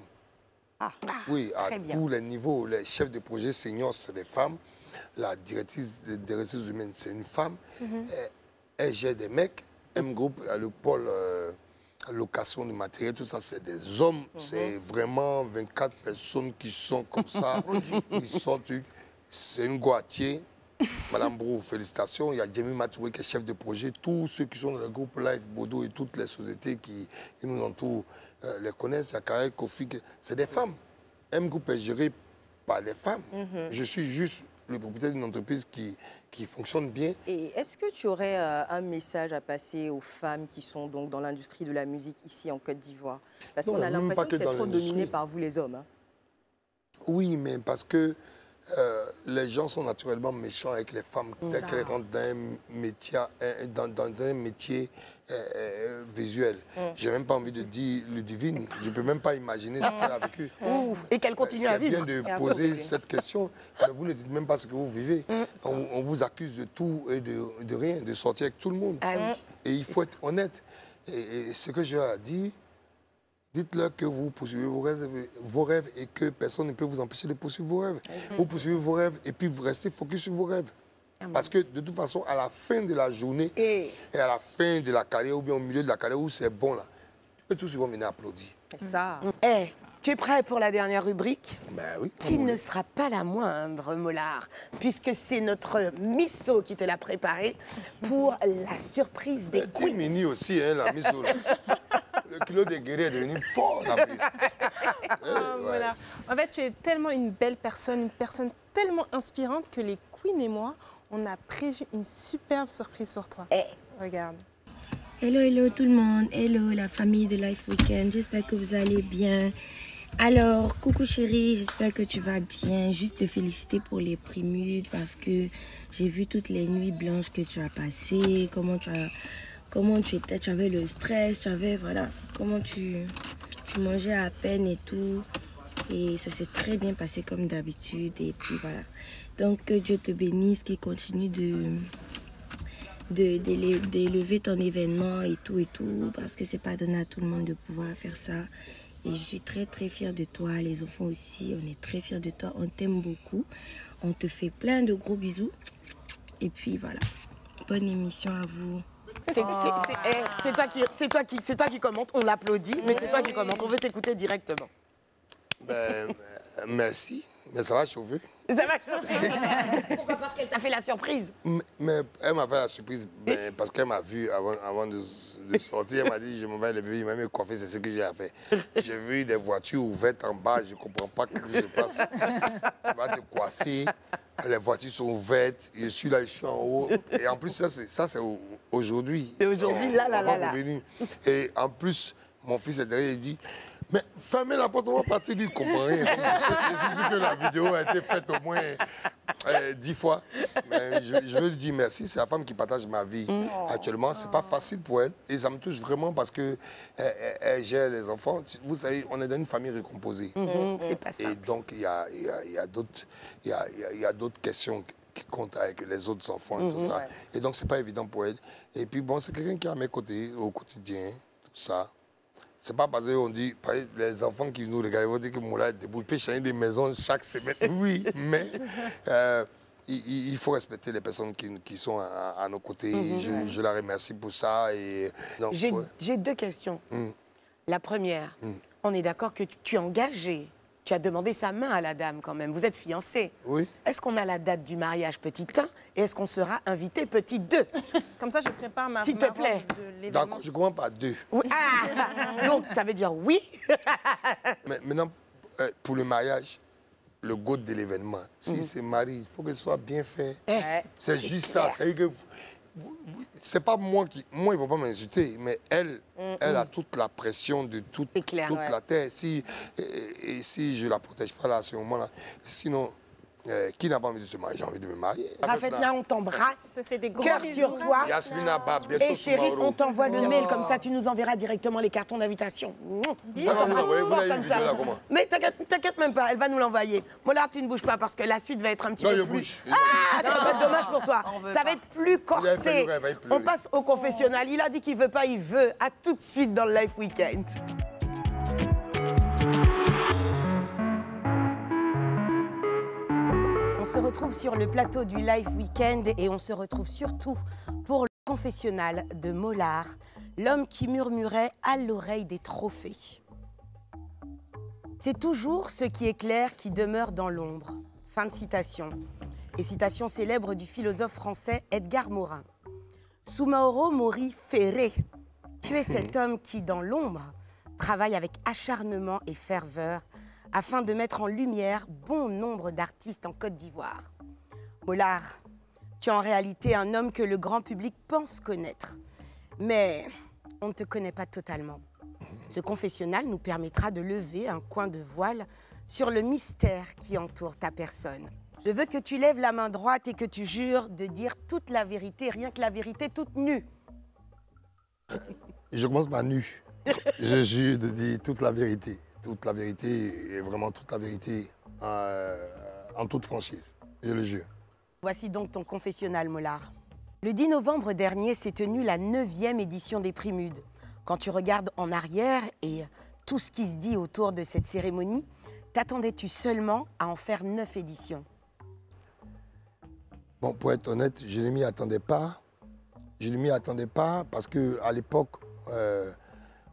Ah, Oui, à très bien. tous les niveaux. Les chefs de projet seniors, c'est des femmes. La directrice des ressources humaines, c'est une femme. Elle gère des mecs. M Group, le pôle location de matériel, tout ça, c'est des hommes. C'est vraiment 24 personnes qui sont comme ça. C'est une Guatier. Madame Brou, félicitations. Il y a Jamie Matouré qui est chef de projet. Tous ceux qui sont dans le groupe Life Bodo et toutes les sociétés qui nous entourent les connaissent. Il y a Karel, Kofi, c'est des femmes. M Group est géré par des femmes. Je suis juste le propriétaire d'une entreprise qui fonctionne bien. Et est-ce que tu aurais un message à passer aux femmes qui sont donc dans l'industrie de la musique ici en Côte d'Ivoire? Parce qu'on a l'impression que c'est trop dominé par vous les hommes. Hein. Oui, mais parce que les gens sont naturellement méchants avec les femmes dès qu'elles rentrent dans un métier, visuel. Je n'ai même pas envie de dire le divine. Je ne peux même pas imaginer ce qu'elle a vécu. Et qu'elle continue à vivre. C'est bien de poser cette question, mais vous ne dites même pas ce que vous vivez. On vous accuse de tout et de rien, de sortir avec tout le monde. Et il faut être honnête. Et ce que je leur ai dit, dites-leur que vous poursuivez vos rêves et que personne ne peut vous empêcher de poursuivre vos rêves. Vous poursuivez vos rêves et puis vous restez focus sur vos rêves. Parce que de toute façon, à la fin de la journée et à la fin de la carrière ou bien au milieu de la carrière où c'est bon, là, tous ils vont venir applaudir. C'est ça. Tu es prêt pour la dernière rubrique? Ben oui. Qui ne sera pas la moindre, Mollard, puisque c'est notre Misso qui te l'a préparée pour la surprise des quiz. Mini aussi, hein, la Misso. Le kilo des guerriers est devenu fort. Voilà. En fait, tu es tellement une belle personne, une personne tellement inspirante que les Queens et moi, on a prévu une superbe surprise pour toi. Regarde. Hello, hello tout le monde. Hello la famille de Life Weekend. J'espère que vous allez bien. Alors, coucou chérie, j'espère que tu vas bien. Juste te féliciter pour les prix Mute parce que j'ai vu toutes les nuits blanches que tu as passées, comment tu étais, tu avais le stress, tu avais, voilà, comment tu mangeais à peine et tout. Et ça s'est très bien passé comme d'habitude. Et puis voilà. Donc, que Dieu te bénisse, qu'il continue d'élever ton événement et tout, parce que c'est pas donné à tout le monde de pouvoir faire ça. Et je suis très très fière de toi, les enfants aussi, on est très fiers de toi, on t'aime beaucoup, on te fait plein de gros bisous. Et puis voilà, bonne émission à vous. C'est toi qui commente, on l'applaudit, mais c'est toi qui commente, on veut t'écouter directement. Ben, merci. Mais ça va chauffer. Ça va chauffer. Pourquoi? Parce qu'elle t'a fait la surprise. Mais elle m'a fait la surprise parce qu'elle m'a vu avant de sortir. Elle m'a dit, je m'en vais lever, il m'a mis coiffé, c'est ce que j'ai à faire. J'ai vu des voitures ouvertes en bas, je ne comprends pas ce qui se passe. Elle va te coiffer, les voitures sont ouvertes, je suis là, je suis en haut. Et en plus, ça c'est aujourd'hui. C'est aujourd'hui, là. Et en plus, mon fils est derrière, il dit... Mais fermez la porte, on va partir, lui, il ne comprend rien. Je suis sûr que la vidéo a été faite au moins 10 fois. Mais je veux lui dire merci, c'est la femme qui partage ma vie actuellement. Ce n'est pas facile pour elle et ça me touche vraiment parce qu'elle gère les enfants. Vous savez, on est dans une famille recomposée. C'est pas ça. Et donc, il y a d'autres questions qui comptent avec les autres enfants et tout ça. Ouais. Et donc, ce n'est pas évident pour elle. Et puis, bon, c'est quelqu'un qui est à mes côtés au quotidien, tout ça. C'est pas parce qu'on dit, les enfants qui nous regardent, ils vont dire que Moula est debout, il peut changer des maisons chaque semaine. Oui, mais il faut respecter les personnes qui sont à nos côtés. Je la remercie pour ça. J'ai 2 questions. La première, on est d'accord que tu es engagé. Tu as demandé sa main à la dame quand même. Vous êtes fiancés. Oui. Est-ce qu'on a la date du mariage petit 1 et est-ce qu'on sera invité petit 2? Comme ça, je prépare ma S'il te plaît. D'accord, je comprends pas 2. Oui. Ah, donc, ça veut dire oui. Mais maintenant, pour le mariage, le goût de l'événement, si c'est mari, il faut que ce soit bien fait. C'est juste ça. C'est-à-dire que c'est pas moi qui... Moi, il ne faut pas m'insulter, mais elle a toute la pression de toute la terre. Si je ne la protège pas là, à ce moment-là, sinon, qui n'a pas envie de se marier? J'ai envie de me marier. Rafetna, on t'embrasse. Cœur Cœur sur toi. Yasmina, et chérie, on t'envoie le mail, comme ça, tu nous enverras directement les cartons d'invitation. On t'embrasse souvent comme ça. Mais t'inquiète même pas, elle va nous l'envoyer. Mollard, tu ne bouges pas parce que la suite va être un petit peu plus... Ah, ça va être dommage pour toi. Ça va être plus corsé. On passe au confessionnal. Il a dit qu'il veut pas, il veut. À tout de suite dans le Life Weekend. On se retrouve sur le plateau du Life Weekend et on se retrouve surtout pour le confessionnal de Mollard, l'homme qui murmurait à l'oreille des trophées. C'est toujours ce qui est clair qui demeure dans l'ombre. Fin de citation. Et citation célèbre du philosophe français Edgar Morin. Soumaoro Mori Ferré, tu es cet homme qui, dans l'ombre, travaille avec acharnement et ferveur afin de mettre en lumière bon nombre d'artistes en Côte d'Ivoire. Mollard, tu es en réalité un homme que le grand public pense connaître. Mais on ne te connaît pas totalement. Ce confessionnal nous permettra de lever un coin de voile sur le mystère qui entoure ta personne. Je veux que tu lèves la main droite et que tu jures de dire toute la vérité, rien que la vérité toute nue. Je commence par nu. Je jure de dire toute la vérité. Toute la vérité et vraiment toute la vérité en toute franchise. Je le jure. Voici donc ton confessionnal, Mollard. Le 10 novembre dernier s'est tenue la 9e édition des Primudes. Quand tu regardes en arrière et tout ce qui se dit autour de cette cérémonie, t'attendais-tu seulement à en faire 9 éditions? Bon, pour être honnête, je ne m'y attendais pas. Je ne m'y attendais pas parce qu'à l'époque,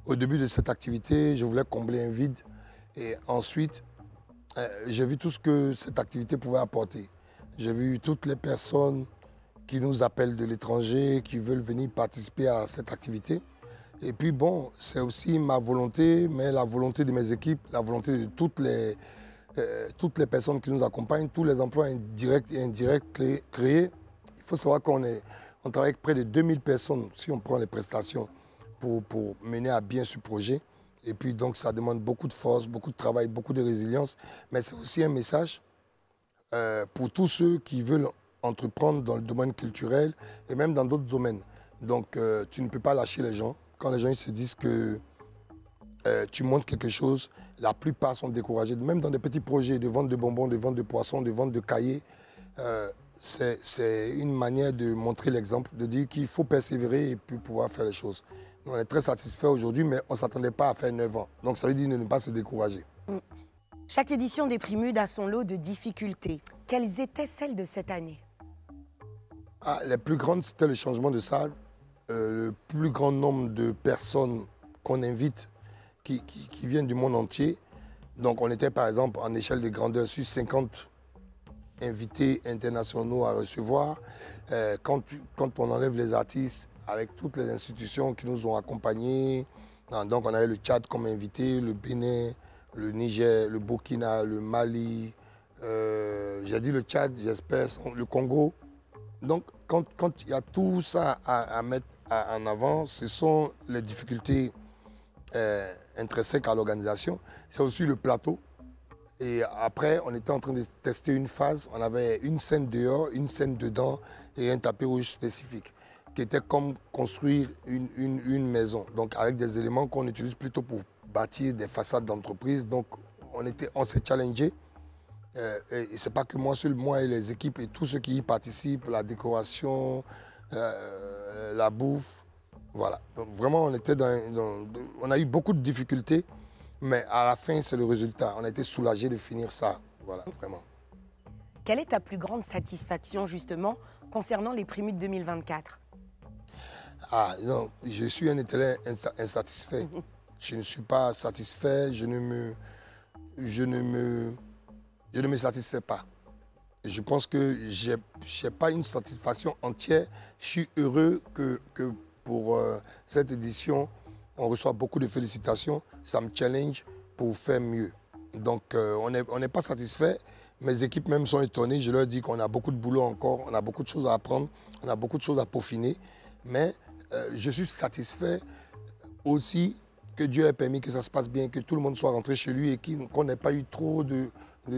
au début de cette activité, je voulais combler un vide. Et ensuite, j'ai vu tout ce que cette activité pouvait apporter. J'ai vu toutes les personnes qui nous appellent de l'étranger, qui veulent venir participer à cette activité. Et puis bon, c'est aussi ma volonté, mais la volonté de mes équipes, la volonté de toutes les personnes qui nous accompagnent, tous les emplois indirects et indirects créés. Il faut savoir qu'on travaille avec près de 2000 personnes, si on prend les prestations, pour mener à bien ce projet. Et puis donc ça demande beaucoup de force, beaucoup de travail, beaucoup de résilience. Mais c'est aussi un message pour tous ceux qui veulent entreprendre dans le domaine culturel et même dans d'autres domaines. Donc tu ne peux pas lâcher les gens. Quand les gens ils se disent que tu montres quelque chose, la plupart sont découragés. Même dans des petits projets de vente de bonbons, de vente de poissons, de vente de cahiers, c'est une manière de montrer l'exemple, de dire qu'il faut persévérer et puis pouvoir faire les choses. On est très satisfait aujourd'hui, mais on ne s'attendait pas à faire 9 ans. Donc ça veut dire ne pas se décourager. Chaque édition des Primudes a son lot de difficultés. Quelles étaient celles de cette année? Les plus grandes, c'était le changement de salle. Le plus grand nombre de personnes qu'on invite qui viennent du monde entier. Donc on était par exemple en échelle de grandeur sur 50 invités internationaux à recevoir. Quand on enlève les artistes avec toutes les institutions qui nous ont accompagnés, donc on avait le Tchad comme invité, le Bénin, le Niger, le Burkina, le Mali, j'ai dit le Tchad, j'espère, le Congo. Donc quand il y a tout ça à mettre en avant, ce sont les difficultés intrinsèques à l'organisation. C'est aussi le plateau. Et après, on était en train de tester une phase. On avait une scène dehors, une scène dedans et un tapis rouge spécifique, qui était comme construire une maison. Donc avec des éléments qu'on utilise plutôt pour bâtir des façades d'entreprise. Donc on s'est challengé. Et ce n'est pas que moi seul, moi et les équipes et tous ceux qui y participent, la décoration, la bouffe. Voilà. Donc vraiment, on a eu beaucoup de difficultés. Mais à la fin, c'est le résultat. On a été soulagés de finir ça. Voilà, vraiment. Quelle est ta plus grande satisfaction, justement, concernant les Primudes 2024? Ah non, je suis un éternel insatisfait. Je ne suis pas satisfait, je ne me satisfais pas. Je pense que je n'ai pas une satisfaction entière. Je suis heureux que pour cette édition, on reçoit beaucoup de félicitations, ça me challenge pour faire mieux. Donc on n'est pas satisfait. Mes équipes même sont étonnées. Je leur dis qu'on a beaucoup de boulot encore, on a beaucoup de choses à apprendre, on a beaucoup de choses à peaufiner. Mais je suis satisfait aussi que Dieu ait permis que ça se passe bien, que tout le monde soit rentré chez lui et qu'on n'ait pas eu trop de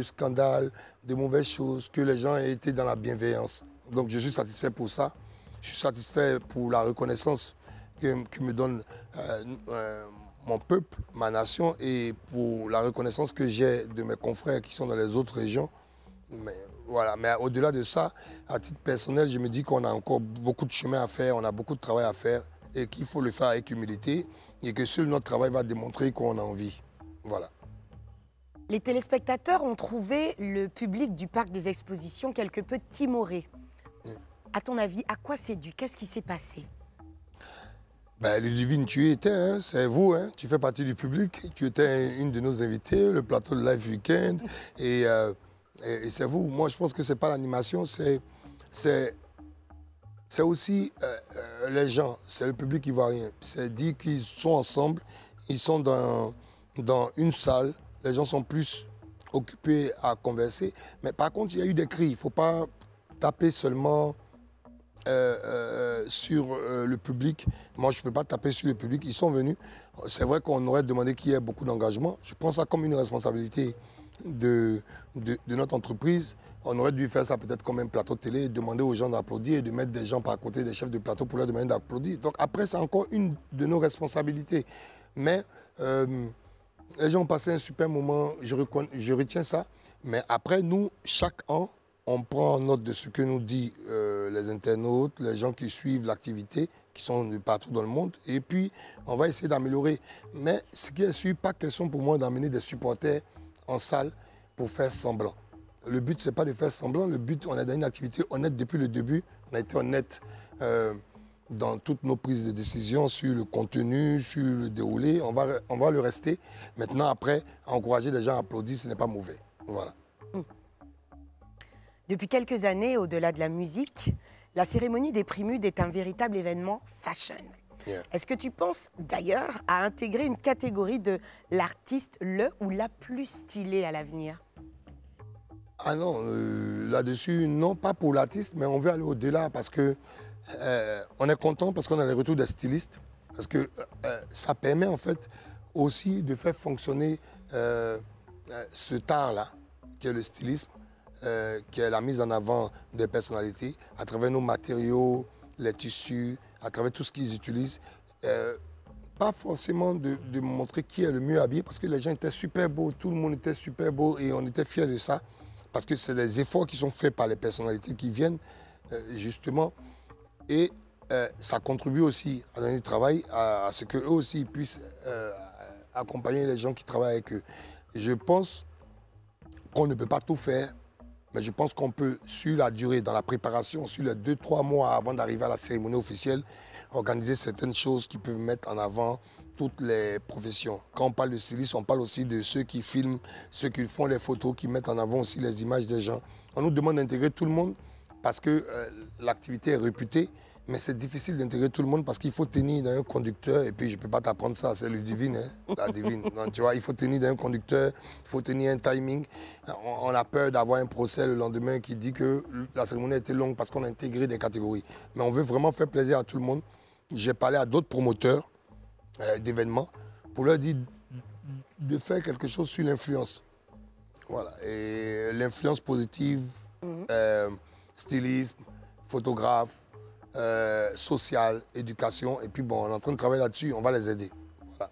scandales, de mauvaises choses, que les gens aient été dans la bienveillance. Donc je suis satisfait pour ça. Je suis satisfait pour la reconnaissance que me donne mon peuple, ma nation, et pour la reconnaissance que j'ai de mes confrères qui sont dans les autres régions. Mais voilà. Mais au-delà de ça, à titre personnel, je me dis qu'on a encore beaucoup de chemin à faire, on a beaucoup de travail à faire et qu'il faut le faire avec humilité et que seul notre travail va démontrer qu'on a envie. Voilà. Les téléspectateurs ont trouvé le public du Parc des Expositions quelque peu timoré. À ton avis, à quoi c'est dû? Qu'est-ce qui s'est passé? Ben, Ludivine, tu y étais, hein? C'est vous, hein? Tu fais partie du public, tu étais une de nos invités, le plateau de Live Weekend, et c'est vous. Moi, je pense que ce n'est pas l'animation, c'est aussi les gens, c'est le public ivoirien. C'est dit qu'ils sont ensemble, ils sont dans une salle, les gens sont plus occupés à converser, mais par contre, il y a eu des cris, il ne faut pas taper seulement sur le public. Moi, je ne peux pas taper sur le public. Ils sont venus. C'est vrai qu'on aurait demandé qu'il y ait beaucoup d'engagement. Je prends ça comme une responsabilité de notre entreprise. On aurait dû faire ça peut-être comme un plateau de télé, demander aux gens d'applaudir et de mettre des gens par côté des chefs de plateau pour leur demander d'applaudir. Donc après, c'est encore une de nos responsabilités. Mais les gens ont passé un super moment. Je retiens ça. Mais après, nous, chaque an, on prend note de ce que nous disent les internautes, les gens qui suivent l'activité, qui sont de partout dans le monde. Et puis, on va essayer d'améliorer. Mais ce qui est sûr, pas question pour moi d'emmener des supporters en salle pour faire semblant. Le but, ce n'est pas de faire semblant. Le but, on est dans une activité honnête depuis le début. On a été honnête dans toutes nos prises de décision sur le contenu, sur le déroulé. On va le rester. Maintenant, après, encourager les gens à applaudir, ce n'est pas mauvais. Voilà. Depuis quelques années, au-delà de la musique, la cérémonie des Primudes est un véritable événement fashion. Yeah. Est-ce que tu penses d'ailleurs à intégrer une catégorie de l'artiste le ou la plus stylée à l'avenir? Ah non, là-dessus, non, pas pour l'artiste, mais on veut aller au-delà parce que on est content parce qu'on a les retours des stylistes, parce que ça permet en fait aussi de faire fonctionner ce art-là, qui est le stylisme, qui est la mise en avant des personnalités à travers nos matériaux, les tissus, à travers tout ce qu'ils utilisent. Pas forcément de montrer qui est le mieux habillé, parce que les gens étaient super beaux, tout le monde était super beau et on était fiers de ça, parce que c'est des efforts qui sont faits par les personnalités qui viennent, justement, et ça contribue aussi à donner du travail, à ce qu'eux aussi puissent accompagner les gens qui travaillent avec eux. Je pense qu'on ne peut pas tout faire, mais je pense qu'on peut, sur la durée, dans la préparation, sur les 2-3 mois avant d'arriver à la cérémonie officielle, organiser certaines choses qui peuvent mettre en avant toutes les professions. Quand on parle de stylistes, on parle aussi de ceux qui filment, ceux qui font les photos, qui mettent en avant aussi les images des gens. On nous demande d'intégrer tout le monde parce que l'activité est réputée, mais c'est difficile d'intégrer tout le monde parce qu'il faut tenir d'un conducteur, et puis je ne peux pas t'apprendre ça, c'est le divine, hein, la divine. Non, tu vois, il faut tenir d'un conducteur, il faut tenir un timing. On a peur d'avoir un procès le lendemain qui dit que la cérémonie a été longue parce qu'on a intégré des catégories. Mais on veut vraiment faire plaisir à tout le monde. J'ai parlé à d'autres promoteurs d'événements pour leur dire de faire quelque chose sur l'influence. Voilà, et l'influence positive, stylisme, photographe, social, éducation. Et puis bon, on est en train de travailler là-dessus, on va les aider. Voilà.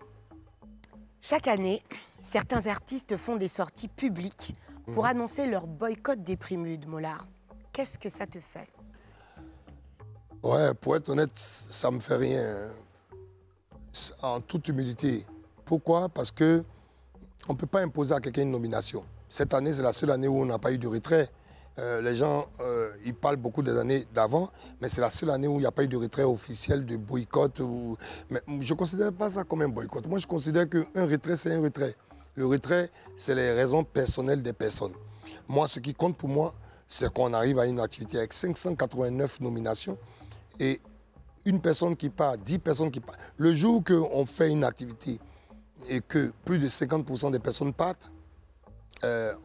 Chaque année, certains artistes font des sorties publiques pour annoncer leur boycott des Primudes, Molard. Qu'est-ce que ça te fait? Ouais, pour être honnête, ça ne me fait rien. En toute humilité. Pourquoi? Parce qu'on ne peut pas imposer à quelqu'un une nomination. Cette année, c'est la seule année où on n'a pas eu de retrait. Les gens, ils parlent beaucoup des années d'avant, mais c'est la seule année où il n'y a pas eu de retrait officiel, de boycott. Mais je ne considère pas ça comme un boycott. Moi, je considère qu'un retrait, c'est un retrait. Le retrait, c'est les raisons personnelles des personnes. Moi, ce qui compte pour moi, c'est qu'on arrive à une activité avec 589 nominations et une personne qui part, 10 personnes qui partent. Le jour qu'on fait une activité et que plus de 50% des personnes partent,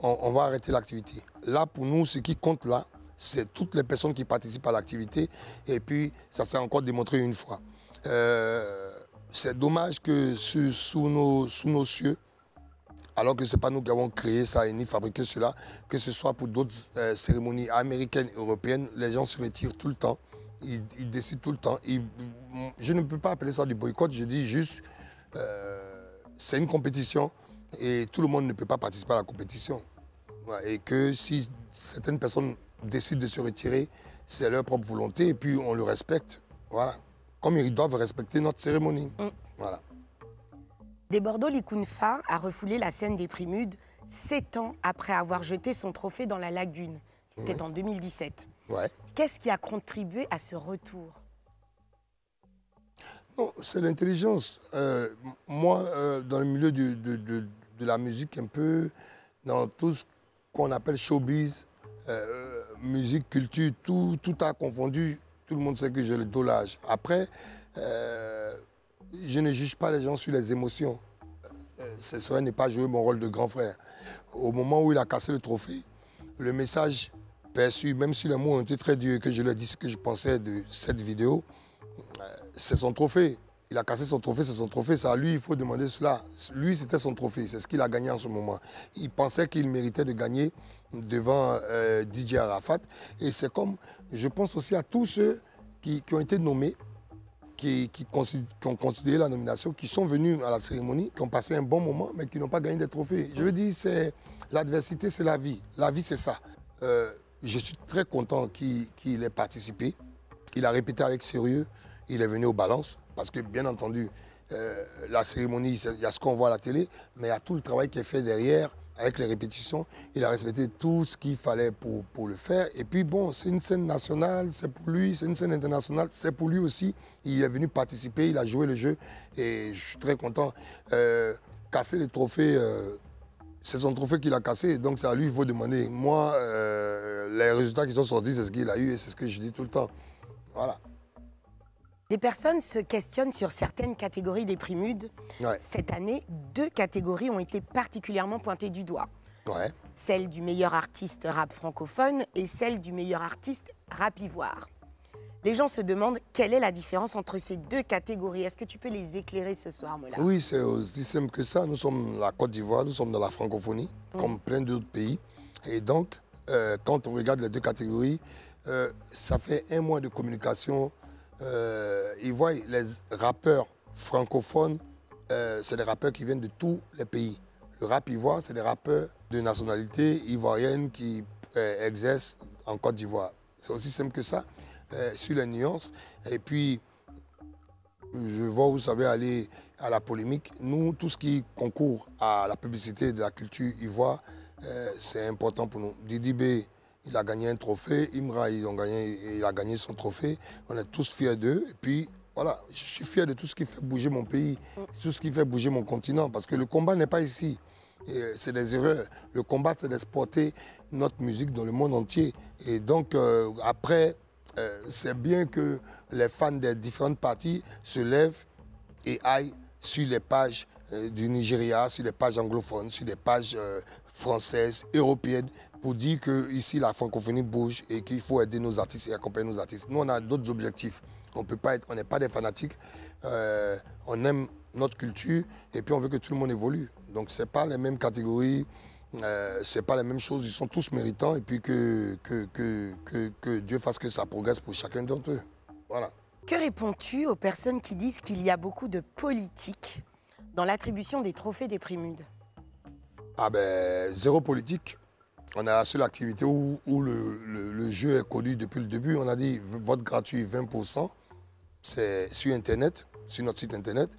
on va arrêter l'activité. Là, pour nous, ce qui compte là, c'est toutes les personnes qui participent à l'activité. Et puis, ça s'est encore démontré une fois. C'est dommage que sous nos cieux, alors que ce n'est pas nous qui avons créé ça et ni fabriqué cela, que ce soit pour d'autres cérémonies américaines, européennes, les gens se retirent tout le temps. Ils décident tout le temps. Je ne peux pas appeler ça du boycott, je dis juste, c'est une compétition. Et tout le monde ne peut pas participer à la compétition. Et que si certaines personnes décident de se retirer, c'est leur propre volonté et puis on le respecte. Voilà. Comme ils doivent respecter notre cérémonie. Voilà. Desbordeaux Likunfa a refoulé la scène des Primudes 7 ans après avoir jeté son trophée dans la lagune. C'était en 2017. Ouais. Qu'est-ce qui a contribué à ce retour? Non, c'est l'intelligence. Moi, dans le milieu de la musique, un peu, dans tout ce qu'on appelle showbiz, musique, culture, tout a confondu. Tout le monde sait que j'ai le dos large. Après, je ne juge pas les gens sur les émotions. Ce serait ne pas jouer mon rôle de grand frère. Au moment où il a cassé le trophée, le message perçu, même si les mots ont été très durs et que je lui ai dit ce que je pensais de cette vidéo, c'est son trophée. Il a cassé son trophée, c'est son trophée. Ça, lui, il faut demander cela. Lui, c'était son trophée. C'est ce qu'il a gagné en ce moment. Il pensait qu'il méritait de gagner devant DJ Arafat. Et c'est comme, je pense aussi à tous ceux qui ont été nommés, qui ont considéré la nomination, qui sont venus à la cérémonie, qui ont passé un bon moment, mais qui n'ont pas gagné des trophées. Je veux dire, l'adversité, c'est la vie. La vie, c'est ça. Je suis très content qu'il ait participé. Il a répété avec sérieux. Il est venu aux balances. Parce que, bien entendu, la cérémonie, il y a ce qu'on voit à la télé, mais il y a tout le travail qui est fait derrière, avec les répétitions. Il a respecté tout ce qu'il fallait pour le faire. Et puis, bon, c'est une scène nationale, c'est pour lui, c'est une scène internationale, c'est pour lui aussi. Il est venu participer, il a joué le jeu. Et je suis très content. Casser les trophées, c'est son trophée qu'il a cassé, donc c'est à lui qu'il faut demander. Moi, les résultats qui sont sortis, c'est ce qu'il a eu et c'est ce que je dis tout le temps. Voilà. Des personnes se questionnent sur certaines catégories des Primudes. Ouais. Cette année, 2 catégories ont été particulièrement pointées du doigt. Ouais. Celle du meilleur artiste rap francophone et celle du meilleur artiste rap ivoire. Les gens se demandent quelle est la différence entre ces 2 catégories. Est-ce que tu peux les éclairer ce soir, Molard? Oui, c'est aussi simple que ça. Nous sommes la Côte d'Ivoire, nous sommes dans la francophonie, comme plein d'autres pays. Et donc, quand on regarde les 2 catégories, ça fait 1 mois de communication. Ils voient les rappeurs francophones, c'est des rappeurs qui viennent de tous les pays. Le rap ivoire, c'est des rappeurs de nationalité ivoirienne qui exercent en Côte d'Ivoire. C'est aussi simple que ça, sur les nuances. Et puis, je vois où vous savez aller à la polémique. Nous, tout ce qui concourt à la publicité de la culture ivoire, c'est important pour nous. Didi B, il a gagné un trophée. Imra, il a gagné son trophée. On est tous fiers d'eux. Et puis, voilà, je suis fier de tout ce qui fait bouger mon pays, tout ce qui fait bouger mon continent, parce que le combat n'est pas ici. C'est des erreurs. Le combat, c'est d'exporter notre musique dans le monde entier. Et donc, après, c'est bien que les fans des différentes parties se lèvent et aillent sur les pages du Nigeria, sur les pages anglophones, sur les pages françaises, européennes, pour dire qu'ici, la francophonie bouge et qu'il faut aider nos artistes et accompagner nos artistes. Nous, on a d'autres objectifs. On n'est pas des fanatiques. On aime notre culture et puis on veut que tout le monde évolue. Donc, ce n'est pas les mêmes catégories, ce n'est pas les mêmes choses. Ils sont tous méritants et puis que Dieu fasse que ça progresse pour chacun d'entre eux. Voilà. Que réponds-tu aux personnes qui disent qu'il y a beaucoup de politique dans l'attribution des trophées des Primudes? Ah ben, zéro politique. On a la seule activité où le jeu est connu depuis le début. On a dit vote gratuit 20%, c'est sur Internet, sur notre site Internet.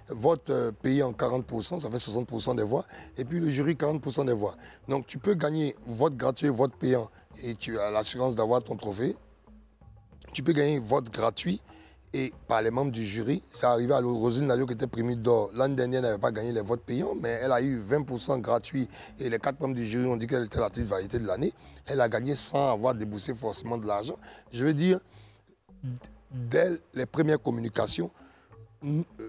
Vote payé en 40%, ça fait 60% des voix. Et puis le jury, 40% des voix. Donc tu peux gagner vote gratuit, vote payant et tu as l'assurance d'avoir ton trophée. Tu peux gagner vote gratuit et par les membres du jury. Ça arrivait à Roselyne Nalio qui était primée d'or. L'année dernière, elle n'avait pas gagné les votes payants, mais elle a eu 20% gratuit. Et les 4 membres du jury ont dit qu'elle était l'artiste variété de l'année. Elle a gagné sans avoir déboursé forcément de l'argent. Je veux dire, dès les premières communications,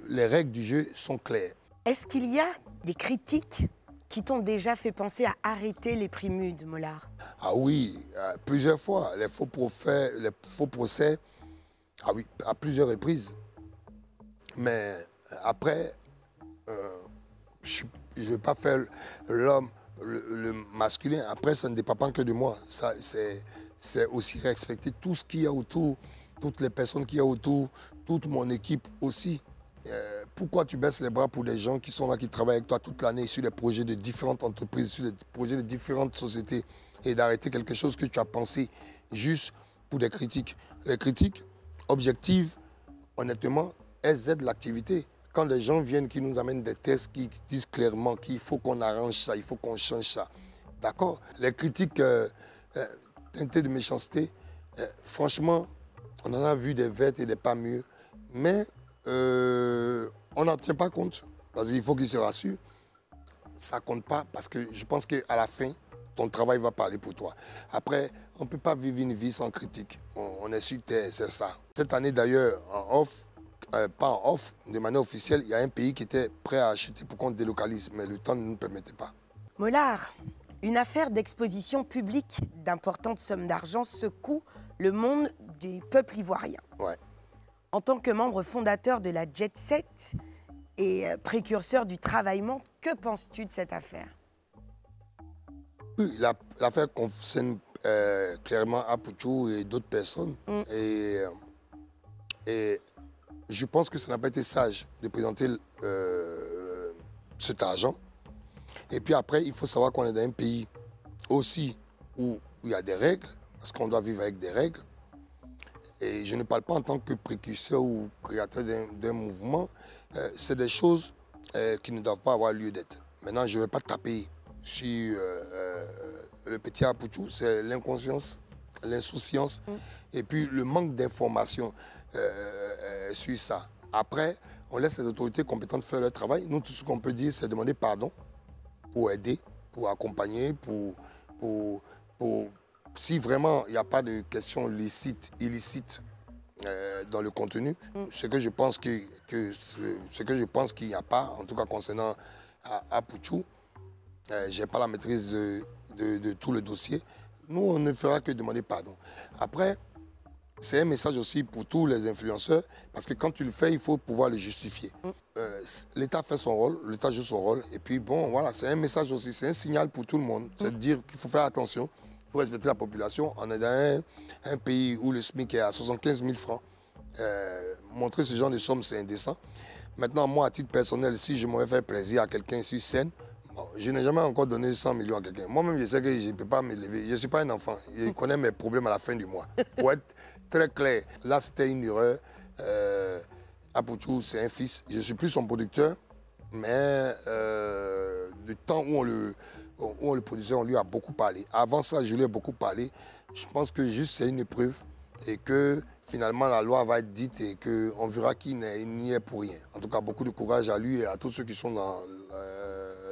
les règles du jeu sont claires. Est-ce qu'il y a des critiques qui t'ont déjà fait penser à arrêter les Primudes, Mollard? Ah oui, plusieurs fois. Les faux procès, ah oui, à plusieurs reprises. Mais après, je ne vais pas faire l'homme, le masculin. Après, ça ne dépend pas que de moi. C'est aussi respecter tout ce qu'il y a autour, toutes les personnes qu'il y a autour, toute mon équipe aussi. Pourquoi tu baisses les bras pour des gens qui sont là, qui travaillent avec toi toute l'année sur les projets de différentes entreprises, sur les projets de différentes sociétés, et d'arrêter quelque chose que tu as pensé juste pour des critiques? Les critiques objectives, honnêtement, elles aident l'activité. Quand les gens viennent, qui nous amènent des textes qui disent clairement qu'il faut qu'on arrange ça, il faut qu'on change ça. D'accord? Les critiques teintées de méchanceté, franchement, on en a vu des vertes et des pas mûres, mais on n'en tient pas compte. Parce qu'il faut qu'ils se rassurent. Ça ne compte pas parce que je pense qu'à la fin, ton travail va parler pour toi. Après, on ne peut pas vivre une vie sans critique. On est sur terre, c'est ça. Cette année d'ailleurs, en off, pas en off, de manière officielle, il y a un pays qui était prêt à acheter pour qu'on délocalise, mais le temps ne nous permettait pas. Mollard, une affaire d'exposition publique d'importantes sommes d'argent secoue le monde des peuples ivoiriens. Ouais. En tant que membre fondateur de la Jet Set et précurseur du travaillement, que penses-tu de cette affaire? Oui, l'affaire concerne clairement Apouchou et d'autres personnes. Et je pense que ça n'a pas été sage de présenter cet argent. Et puis après, il faut savoir qu'on est dans un pays aussi où il y a des règles, parce qu'on doit vivre avec des règles. Et je ne parle pas en tant que précurseur ou créateur d'un mouvement. C'est des choses qui ne doivent pas avoir lieu d'être. Maintenant, je ne vais pas taper sur le petit Apouchou, c'est l'inconscience, l'insouciance et puis le manque d'information sur ça. Après, on laisse les autorités compétentes faire leur travail. Nous, tout ce qu'on peut dire, c'est demander pardon pour aider, pour accompagner, si vraiment il n'y a pas de questions illicites dans le contenu, ce que je pense qu'il n'y a pas, en tout cas concernant Apouchou, je n'ai pas la maîtrise de tout le dossier. Nous, on ne fera que demander pardon. Après, c'est un message aussi pour tous les influenceurs, parce que quand tu le fais, il faut pouvoir le justifier. L'État fait son rôle, l'État joue son rôle, et puis bon, voilà, c'est un message aussi, c'est un signal pour tout le monde. C'est de dire qu'il faut faire attention, il faut respecter la population. On est dans un pays où le SMIC est à 75 000 francs. Montrer ce genre de somme, c'est indécent. Maintenant, moi, à titre personnel, si je m'aurais fait plaisir à quelqu'un sur scène, bon, je n'ai jamais encore donné 100 millions à quelqu'un. Moi-même, je sais que je ne peux pas m'élever. Je ne suis pas un enfant. Je connais mes problèmes à la fin du mois. Pour être très clair, là, c'était une erreur. Apouchou, c'est un fils. Je ne suis plus son producteur, mais du temps où on le produisait, on lui a beaucoup parlé. Avant ça, je lui ai beaucoup parlé. Je pense que juste c'est une épreuve et que finalement la loi va être dite et qu'on verra qui n'y est pour rien. En tout cas, beaucoup de courage à lui et à tous ceux qui sont dans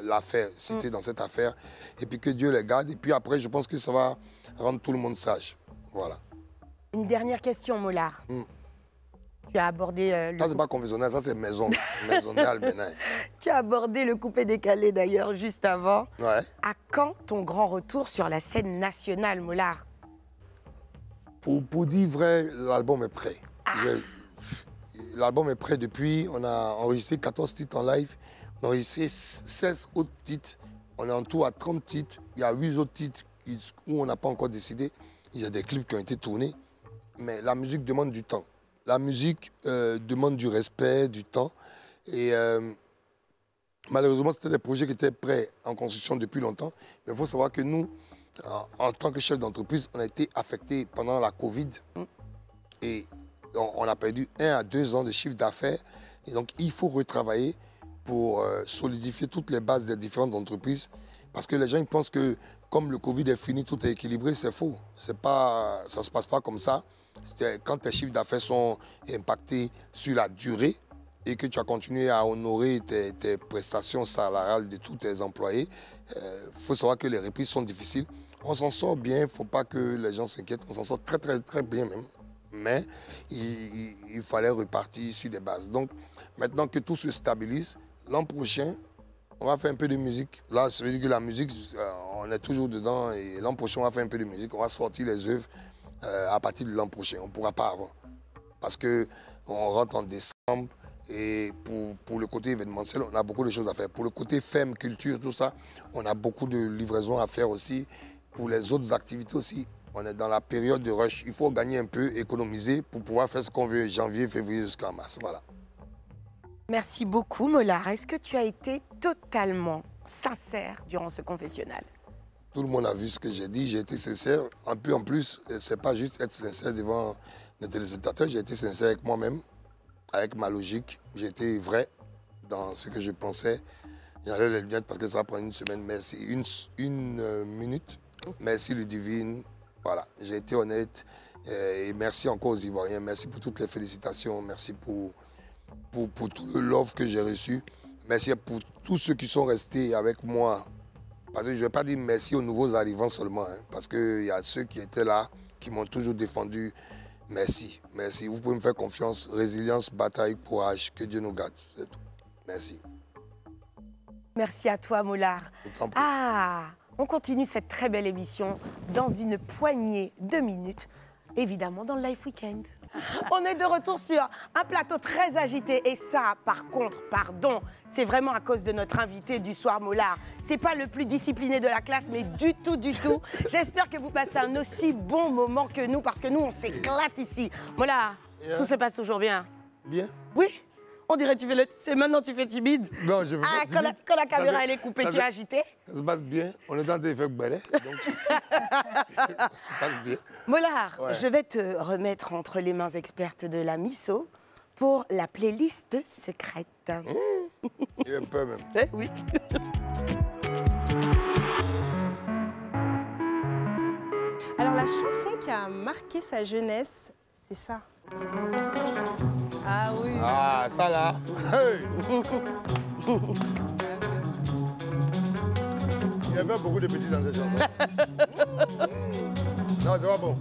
l'affaire, cités dans cette affaire. Et puis que Dieu les garde. Et puis après, je pense que ça va rendre tout le monde sage. Voilà. Une dernière question, Mollard. Tu as abordé Ça, c'est pas conventionnel, ça, c'est maisonnal, Bénin. Tu as abordé le coupé-décalé, d'ailleurs, juste avant. Ouais. À quand ton grand retour sur la scène nationale, Mollard? Pour dire vrai, l'album est prêt. L'album est prêt depuis. On a enregistré 14 titres en live. On a enregistré 16 autres titres. On est en tout à 30 titres. Il y a 8 autres titres où on n'a pas encore décidé. Il y a des clips qui ont été tournés. Mais la musique demande du temps. La musique demande du respect, du temps. Et malheureusement, c'était des projets qui étaient prêts en construction depuis longtemps. Mais il faut savoir que nous, en tant que chef d'entreprise, on a été affectés pendant la Covid. Et on a perdu 1 à 2 ans de chiffre d'affaires. Et donc, il faut retravailler pour solidifier toutes les bases des différentes entreprises. Parce que les gens ils pensent que comme le Covid est fini, tout est équilibré. C'est faux. Ça ne se passe pas comme ça. Quand tes chiffres d'affaires sont impactés sur la durée et que tu as continué à honorer tes prestations salariales de tous tes employés, il faut savoir que les reprises sont difficiles. On s'en sort bien, il ne faut pas que les gens s'inquiètent. On s'en sort très, très, très bien même. Mais il fallait repartir sur des bases. Donc, maintenant que tout se stabilise, l'an prochain, on va faire un peu de musique. Là, ça veut dire que la musique, on est toujours dedans. Et l'an prochain, on va faire un peu de musique. On va sortir les œuvres à partir de l'an prochain. On ne pourra pas avant. Parce qu'on rentre en décembre. Et pour le côté événementiel, on a beaucoup de choses à faire. Pour le côté femme, culture, tout ça, on a beaucoup de livraisons à faire aussi. Pour les autres activités aussi, on est dans la période de rush. Il faut gagner un peu, économiser pour pouvoir faire ce qu'on veut janvier, février jusqu'en mars. Voilà. Merci beaucoup, Mollard. Est-ce que tu as été totalement sincère durant ce confessionnal? Tout le monde a vu ce que j'ai dit. J'ai été sincère. En plus, ce n'est pas juste être sincère devant les téléspectateurs. J'ai été sincère avec moi-même, avec ma logique. J'ai été vrai dans ce que je pensais. J'enlève les lunettes parce que ça va prendre une semaine. Merci. Une minute. Merci, Ludivine. Voilà, j'ai été honnête. Et merci encore aux Ivoiriens. Merci pour toutes les félicitations. Merci pour tout le love que j'ai reçu. Merci pour tous ceux qui sont restés avec moi. Parce que je ne vais pas dire merci aux nouveaux arrivants seulement. Parce qu'il y a ceux qui étaient là, qui m'ont toujours défendu. Merci, merci. Vous pouvez me faire confiance. Résilience, bataille, courage. Que Dieu nous garde. C'est tout. Merci. Merci à toi, Mollard. On continue cette très belle émission dans une poignée de minutes, évidemment dans le Life Weekend. On est de retour sur un plateau très agité et ça, par contre, pardon, c'est vraiment à cause de notre invité du soir, Mollard. C'est pas le plus discipliné de la classe, mais du tout, du tout. J'espère que vous passez un aussi bon moment que nous, parce que nous, on s'éclate ici. Mollard, tout se passe toujours bien? Bien. Oui. On dirait que c'est maintenant tu fais timide. Non, je veux pas timide. Quand la caméra elle est coupée, tu es agité? Ça se passe bien. On est en train de faire donc ça se passe bien. Mollard, je vais te remettre entre les mains expertes de la Misso pour la playlist secrète. Il y a un peu même. Oui. Alors la chanson qui a marqué sa jeunesse, c'est ça. Ah oui. Ah, ça là. Hey. Il y avait beaucoup de petits dans cette chanson. Non, c'est pas bon.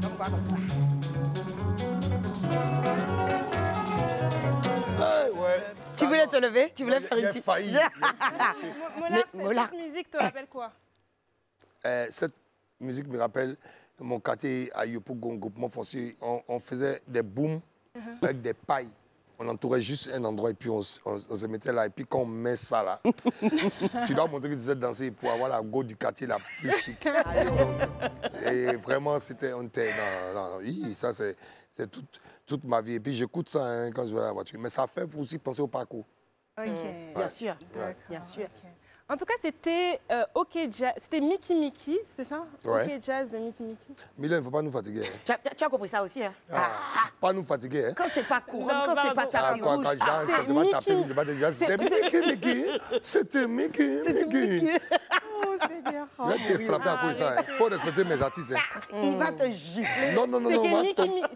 Donc pas comme ça. Hey, ouais. Tu voulais te lever? Tu voulais faire une petite... Mollard, cette musique te rappelle quoi? Cette musique me rappelle mon quartier à Yopougon, groupement foncier. On faisait des booms avec des pailles. On entourait juste un endroit et puis on se mettait là. Et puis quand on met ça là, tu dois montrer que tu sais danser pour avoir la go du quartier la plus chic. Et vraiment, on était... Non, ça c'est toute ma vie. Et puis j'écoute ça quand je vais à la voiture. Mais ça fait aussi penser au parcours. Ok. Bien sûr, bien sûr. Okay. En tout cas, c'était OK Jazz. C'était Mickey Mickey, c'était ça? Ouais. OK Jazz de Mickey Mickey. Mylène, il ne faut pas nous fatiguer. Tu as compris ça aussi, hein? Pas nous fatiguer. Hein? Quand c'est pas couronne, quand c'est pas tapis rouge. C'était Mickey. C'était Mickey. Oui. Seigneur. Je vais te frapper à cause de ça. Il faut respecter mes artistes. Hein. Il va te gifler. Non, non, non, non.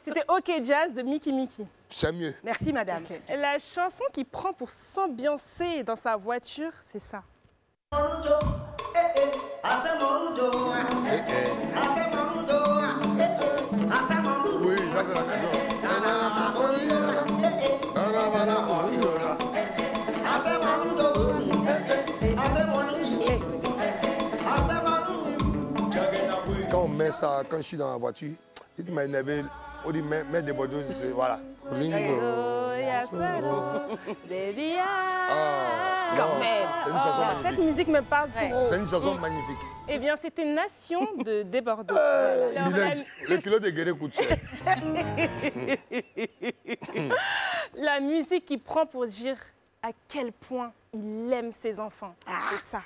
C'était OK Jazz de Mickey Mickey. C'est mieux. Merci, madame. Okay. La chanson qu'il prend pour s'ambiancer dans sa voiture, c'est ça. Oui, ça c'est la maison. Quand on met ça, quand je suis dans la voiture, si tu m'as énervé, il faut dire mets des bordeaux, voilà. Cette musique me parle trop. C'est une chanson magnifique. Eh bien, c'était Nation de Desbordeaux. Le kilo de guéré coûte cher. La musique qui prend pour dire à quel point il aime ses enfants. C'est ça.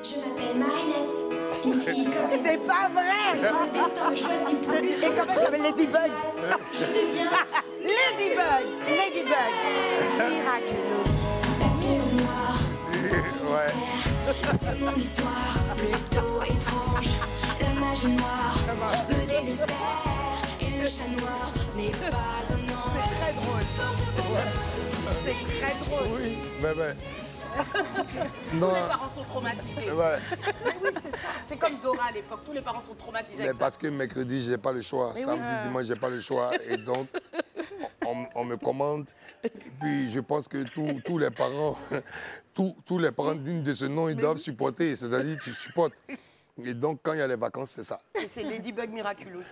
Je m'appelle Marinette, une fille comme les C'est pas vrai. Et comment ça s'appelle Ladybug? Je deviens Ladybug. Ladybug. Miraculous. la nuit noire. Ouais. C'est mon histoire, plutôt étrange. La magie noire me désespère. Et le chat noir n'est pas un ange. C'est très drôle. Oui, mais non. Tous les parents sont traumatisés. Ouais. Mais oui, c'est ça. C'est comme Dora à l'époque. Tous les parents sont traumatisés Mais avec ça. parce que mercredi, je n'ai pas le choix. Samedi, dimanche, je n'ai pas le choix. Et donc, on me commande. Et puis, je pense que tous les parents, tous les parents dignes de ce nom, ils doivent supporter. C'est-à-dire, tu supportes. Et donc, quand il y a les vacances, c'est ça. C'est Ladybug Miraculous.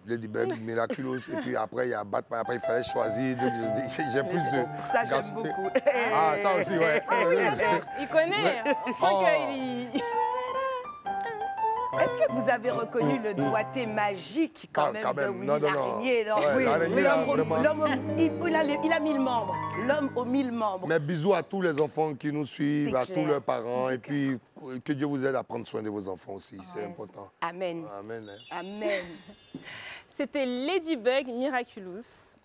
Ladybug Miraculous. Et puis après, il y a Batman. Après, il fallait choisir. Donc, j'ai plus de... Ça, j'aime beaucoup. Ah, ça aussi, ouais. Il connaît. On sent qu'il... Est-ce que vous avez reconnu le doigté magique quand même de Willy l'araignée? Ouais, l'araignée, là, vraiment. Il a 1000 membres. L'homme aux 1000 membres. Mais bisous à tous les enfants qui nous suivent, à tous leurs parents. C'est Et puis, que Dieu vous aide à prendre soin de vos enfants aussi. C'est important. Amen. Amen. Hein. Amen. C'était Ladybug Miraculous.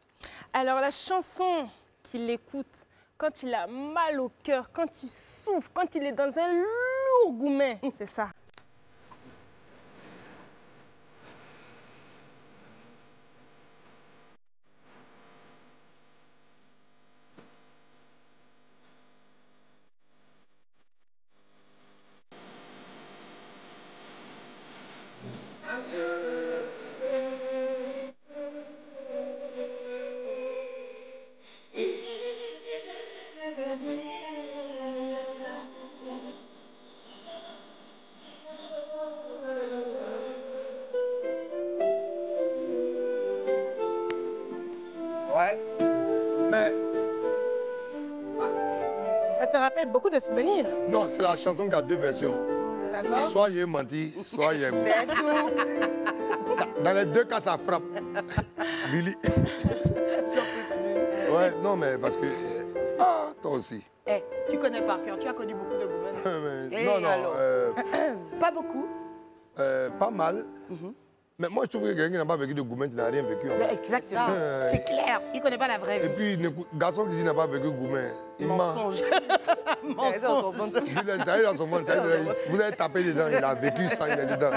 Alors, la chanson qu'il écoute quand il a mal au cœur, quand il souffre, quand il est dans un lourd gourmet, c'est ça. Ouais. Mais Ça te rappelle beaucoup de souvenirs. non, c'est la chanson qui a deux versions. D'accord. Soit il est menti, soit il est bon. C'est tout. Dans les deux cas, ça frappe. Billy. Ouais, non, mais parce que... Ah, toi aussi. Eh, tu connais par cœur. Tu as connu beaucoup de gourmets. Mais, Et non, non. alors Pas beaucoup. Pas mal. Mais moi, je trouve que quelqu'un qui n'a pas vécu de Goumen, il n'a rien vécu. En fait. Exactement. C'est clair. Il ne connaît pas la vraie Et vie. puis, le garçon qui dit qu'il n'a pas vécu Goumen, il ment. Mensonge. Mensonge. Ça est dans son monde. Vous avez tapé dedans, il a vécu ça, il est dedans.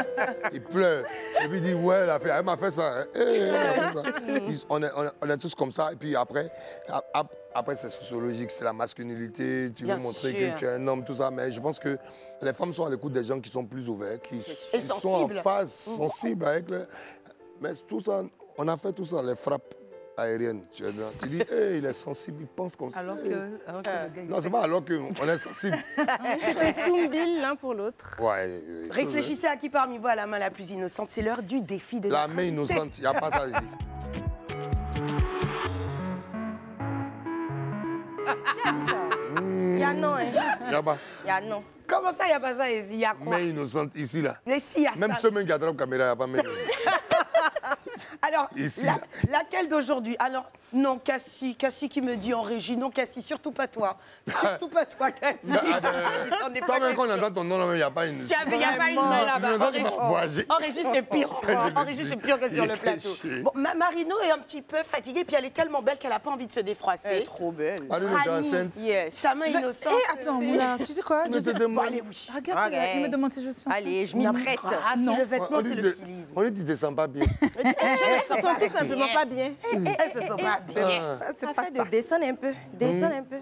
Il pleure. Et puis il dit, ouais, elle m'a fait ça. Elle m'a fait ça. On est tous comme ça. Et puis après c'est sociologique, c'est la masculinité. Tu veux montrer que tu es un homme, tout ça. Mais je pense que les femmes sont à l'écoute des gens qui sont plus ouverts, qui sont en phase, sensibles avec le... Mais tout ça, on a fait tout ça, les frappes aériennes. Tu dis, hey, il est sensible, il pense comme ça. Alors que le gars... Non, c'est pas alors qu'on est sensible. Ils sont bill l'un pour l'autre. Ouais, Réfléchissez à qui parmi vous a la main la plus innocente. C'est l'heure du défi de la notre main invité. innocente, il n'y a pas ça ici. Il y a non, hein. Il n'y a pas. Il y a non. Comment ça, il n'y a pas ça ici? Il y a quoi? Main innocente ici, là. Mais si, il y a Même ça. ceux qui attrapent la caméra, il n'y a pas main innocente. Alors, Ici, laquelle d'aujourd'hui? Alors, non, Cassie qui me dit en régie, non, Cassie, surtout pas toi. Surtout pas toi, Cassie. Toi-même, quand on entend ton nom, il n'y a pas une... Il n'y a pas une main là-bas. Voyager. En régie, c'est pire. En régie, c'est pire que sur le plateau. Bon, Marino est un petit peu fatiguée, puis elle est tellement belle qu'elle n'a pas envie de se défroisser. Elle est trop belle. Yes. Ta main innocente. Eh, attends, Moula, tu sais quoi? Je te demande... Allez, oui. Regarde, il me demande si je suis... Allez, je m'y prête. Ah, si le vêtement, c'est le stylisme. On dit que tu ne te sens pas bien. Elles se sentent tout simplement pas bien. Elles se sont pas bien. C'est pas ça. Descends un peu. Descends un peu.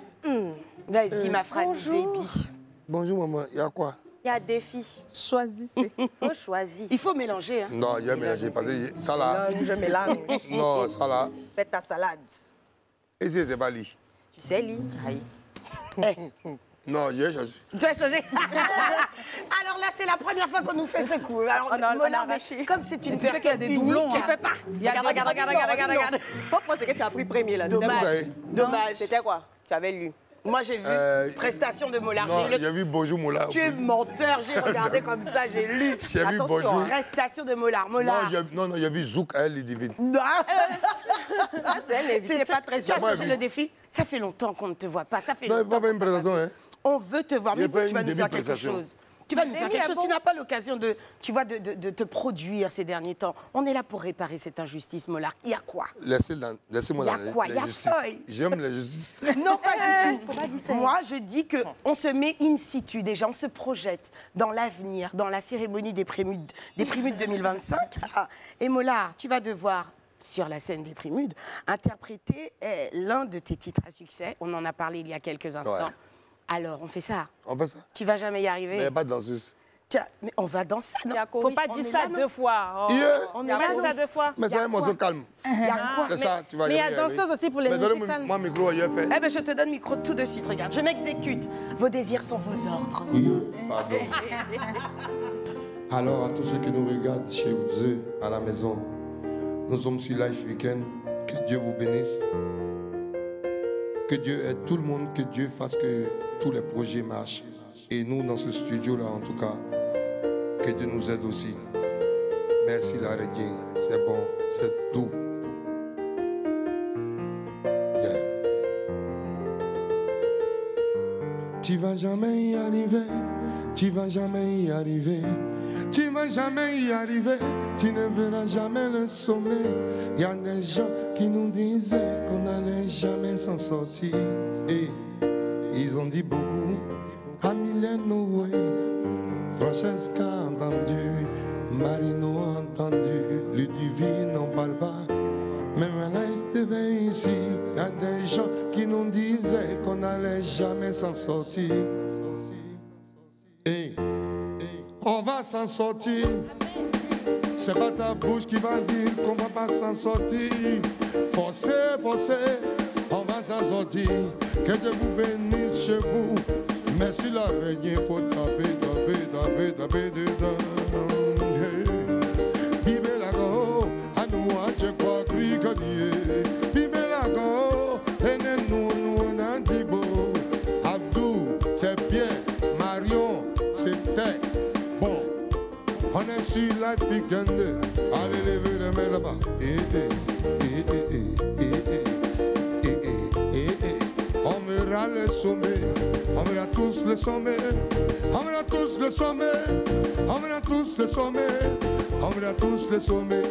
Vas-y, ma Franny, Bonjour. baby. Bonjour, maman. Il y a quoi? Il y a deux filles. Choisissez. Faut choisir. Il faut mélanger. Hein. Non, il y a mélangé. Parce que ça là... Non, je mélange. Non, ça là... Fais ta salade. Et si c'est pas lui? Tu sais, Lee? Aïe. Non, il y a changé. Tu as changé. Alors là, c'est la première fois qu'on nous fait ce coup. Alors, On a Mola, arraché. comme c'est une Tu sais qu'il y a des doublons. unique, Hein. tu Il y a des Regarde. Faut penser que tu as pris premier là. Vous Dommage. savez? Dommage. C'était quoi? Tu avais lu. Moi, j'ai vu prestation de Mola. Non, j'ai vu Bonjour Moula. Tu es menteur, j'ai regardé comme ça, j'ai lu. J'ai vu Attention, Bonjour. Prestation de Molar. Molar. Non, j'ai vu Zouk, elle, les divines. Non. Ah, c'est un invité pas très Tu as moi, changé oui. le défi. Ça fait longtemps qu'on ne te voit pas. Ça fait Non, il longtemps. va faire une présentation, hein. On veut te voir, mais Il y a tu vas une nous faire quelque demi-prestation. chose. Tu vas nous faire quelque ah chose. bon? Tu n'as pas l'occasion de, tu vois, de te produire ces derniers temps. On est là pour réparer cette injustice, Molar. Il y a quoi? Laissez-moi Il y a dans quoi? Il y la a justice. feuille. J'aime la justice. Non, pas du tout. Faut pas dire ça. Moi, je dis qu'on se met in situ déjà, on se projette dans l'avenir, dans la cérémonie des Prémudes 2025. Ah, et Molar, tu vas devoir, sur la scène des Prémudes, interpréter l'un de tes titres à succès. On en a parlé il y a quelques instants. Ouais. Alors, on fait ça. On fait ça. Tu vas jamais y Mais il arriver. n'y a pas de danseuse. Tiens, mais on va danser, non? Faut pas dire ça deux fois. Oh. Yeah. On est Faut là, pas dire ça non? deux fois. Mais c'est un morceau calme. Il y a quoi? C'est ça, tu vas Mais il y a jamais arriver. danseuse aussi pour les Mais musiques donne-moi calmes. mon micro, il a fait. Eh ben, je te donne le micro tout de suite, regarde. Je m'exécute. Vos désirs sont vos ordres. Pardon. Alors, à tous ceux qui nous regardent chez vous, à la maison, nous sommes sur Life Weekend. Que Dieu vous bénisse. Que Dieu aide tout le monde, que Dieu fasse que tous les projets marchent. Et nous, dans ce studio-là, en tout cas, que Dieu nous aide aussi. Merci la reggae, c'est bon, c'est doux. Yeah. Tu vas jamais y arriver, tu vas jamais y arriver. Tu vas jamais y arriver, tu ne verras jamais le sommet. Il y a des gens qui nous disaient qu'on n'allait jamais s'en sortir. Et ils ont dit beaucoup. Amileno, oui. Francesca a entendu, Marino a entendu, Ludivine n'en parle pas. Même un live TV ici, il y a des gens qui nous disaient qu'on n'allait jamais s'en sortir. Et on va s'en sortir. C'est pas ta bouche qui va dire qu'on va pas s'en sortir. Forcez, on va s'en sortir. Que Dieu vous bénisse chez vous. Mais si la règne, faut taper dedans. Bibe la go, à nous à je crois grigonier. Bibe la go, et nous n'andibo. Abdou, c'est bien. Marion, c'était bon. On est sur Life Weekend. Allez, levez les mains là-bas. On verra le sommet. On verra tous le sommet. On verra tous le sommet. On verra tous le sommet. On verra tous le sommet.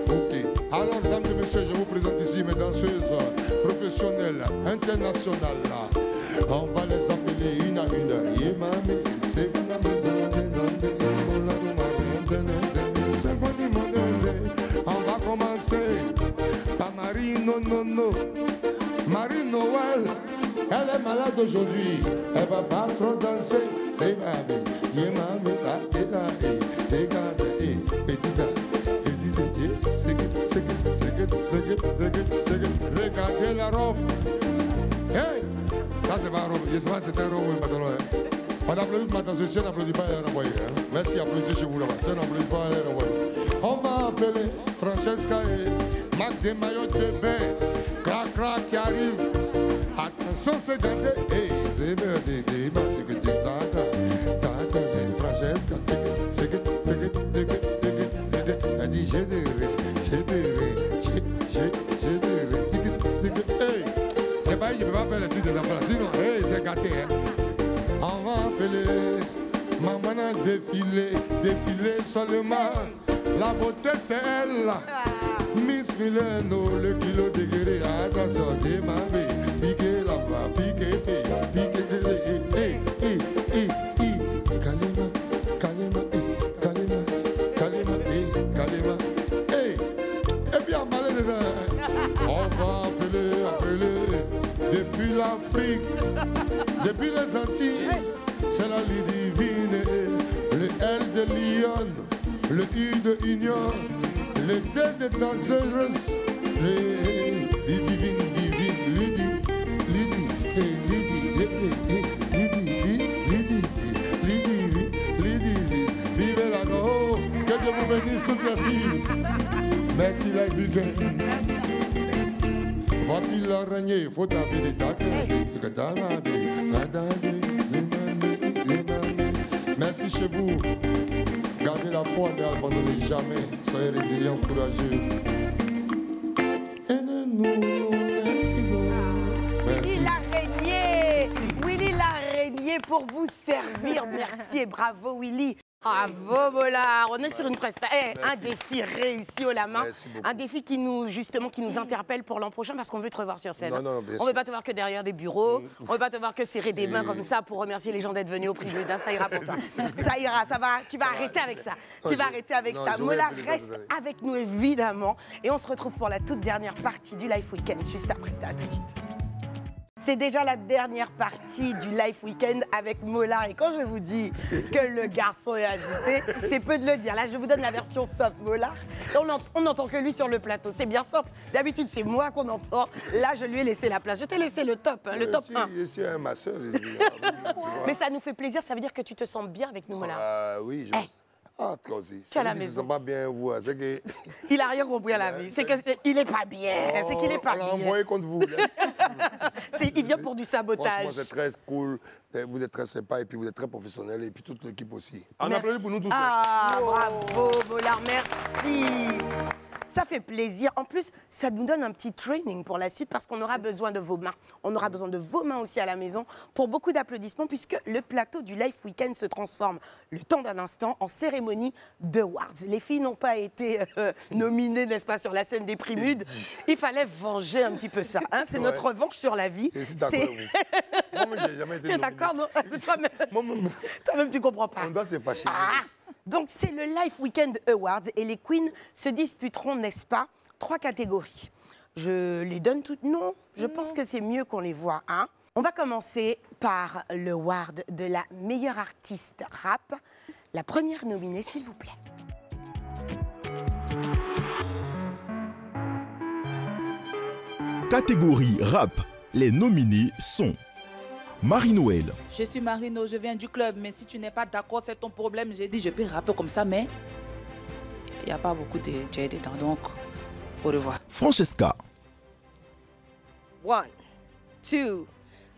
Ok. Alors, mesdames et messieurs, je vous présente ici mes danseuses professionnelles, internationales. On va les appeler une à une. Yeah, mami, c'est pas la maison. On va commencer par Marie non. Marie Noël, elle est malade aujourd'hui. Elle va pas trop danser. C'est baby, yeah mami, regardez la robe. Hey, ça c'est ma robe. Je sais pas si c'est un robe ou un pantalon. On applaudit maintenant, si on n'applaudit pas, elle est renvoyée. Merci, applaudissez chez vous là-bas. Si on n'applaudit pas, elle est renvoyée. On va appeler Francesca et Mac des maillots de bain. Crac qui arrive. Attention, c'est gardé. Hey, c'est bien des Francesca. Elle dit, j'ai des hein. On va appeler, maman a défilé seulement. La beauté c'est elle. Miss Mileno, le kilo de guéri, attention, démarrer. Piquez là-bas, piquez, piquez, Kalima, Kalima, Kalima, Kalima, Kalima, et puis à malin dedans, on va appeler, depuis l'Afrique, depuis les Antilles, c'est la lie divine, le L de Lyon, le U de Union, le D de danseuse, les divines, vive la go, que Dieu vous bénisse toute la vie. Merci Life Weekend. Voici l'araignée, faut taper des tacs. Merci chez vous. Gardez la foi, ne abandonnez jamais. Soyez résilients, courageux. Merci. Willy l'araignée, Willy l'araignée pour vous servir. Merci et bravo Willy. Bravo Mollard, on est sur une prestation, un défi réussi haut la main, un défi qui nous interpelle pour l'an prochain parce qu'on veut te revoir sur scène. Non, on ne veut pas te voir que derrière des bureaux, on ne veut pas te voir que serrer des mains comme ça pour remercier les gens d'être venus au prix de ça ira pour toi. Ça ira, ça va, tu vas arrêter avec ça. Tu vas arrêter avec ça. Mollard reste avec nous évidemment et on se retrouve pour la toute dernière partie du Life Weekend juste après ça, à tout de suite. C'est déjà la dernière partie du Life Weekend avec Mollard. Et quand je vous dis que le garçon est agité, c'est peu de le dire. Là, je vous donne la version soft Mollard. On n'entend que lui sur le plateau. C'est bien simple. D'habitude, c'est moi qu'on entend. Là, je lui ai laissé la place. Je t'ai laissé le top, hein, le top 1. Je suis ma soeur. Mais ça nous fait plaisir. Ça veut dire que tu te sens bien avec nous, Mollard. Oui, je Ah, toi aussi. Tu es à la maison. Ne pas bien, vous. C'est que... Il n'a rien compris à la vie. C'est qu'il n'est pas bien. C'est qu'il n'est pas bien. On l'a envoyé contre vous. Il vient pour du sabotage. Franchement, c'est très cool. Vous êtes très sympa et puis vous êtes très professionnel et puis toute l'équipe aussi. On applaudit pour nous tous. Ah, bravo, Mollard, merci. Ça fait plaisir. En plus, ça nous donne un petit training pour la suite parce qu'on aura besoin de vos mains. On aura besoin de vos mains aussi à la maison pour beaucoup d'applaudissements puisque le plateau du Life Weekend se transforme le temps d'un instant en cérémonie d'awards. Les filles n'ont pas été nominées, n'est-ce pas, sur la scène des Primudes. Il fallait venger un petit peu ça. Hein. C'est notre revanche sur la vie. Je suis d'accord avec vous. Moi, j'ai jamais été Tu es d'accord, non? Toi-même, tu comprends pas. On doit se fâcher. Donc, c'est le Life Weekend Awards et les queens se disputeront, n'est-ce pas, 3 catégories. Je les donne toutes? Non, je pense que c'est mieux qu'on les voit. Hein. On va commencer par le award de la meilleure artiste rap. La première nominée, s'il vous plaît. Catégorie rap. Les nominés sont Marie-Noël. Je suis Marino, je viens du club, mais si tu n'es pas d'accord, c'est ton problème. J'ai dit, je peux rapper comme ça, mais il n'y a pas beaucoup de j'ai dedans, donc au revoir. Francesca. 1, 2,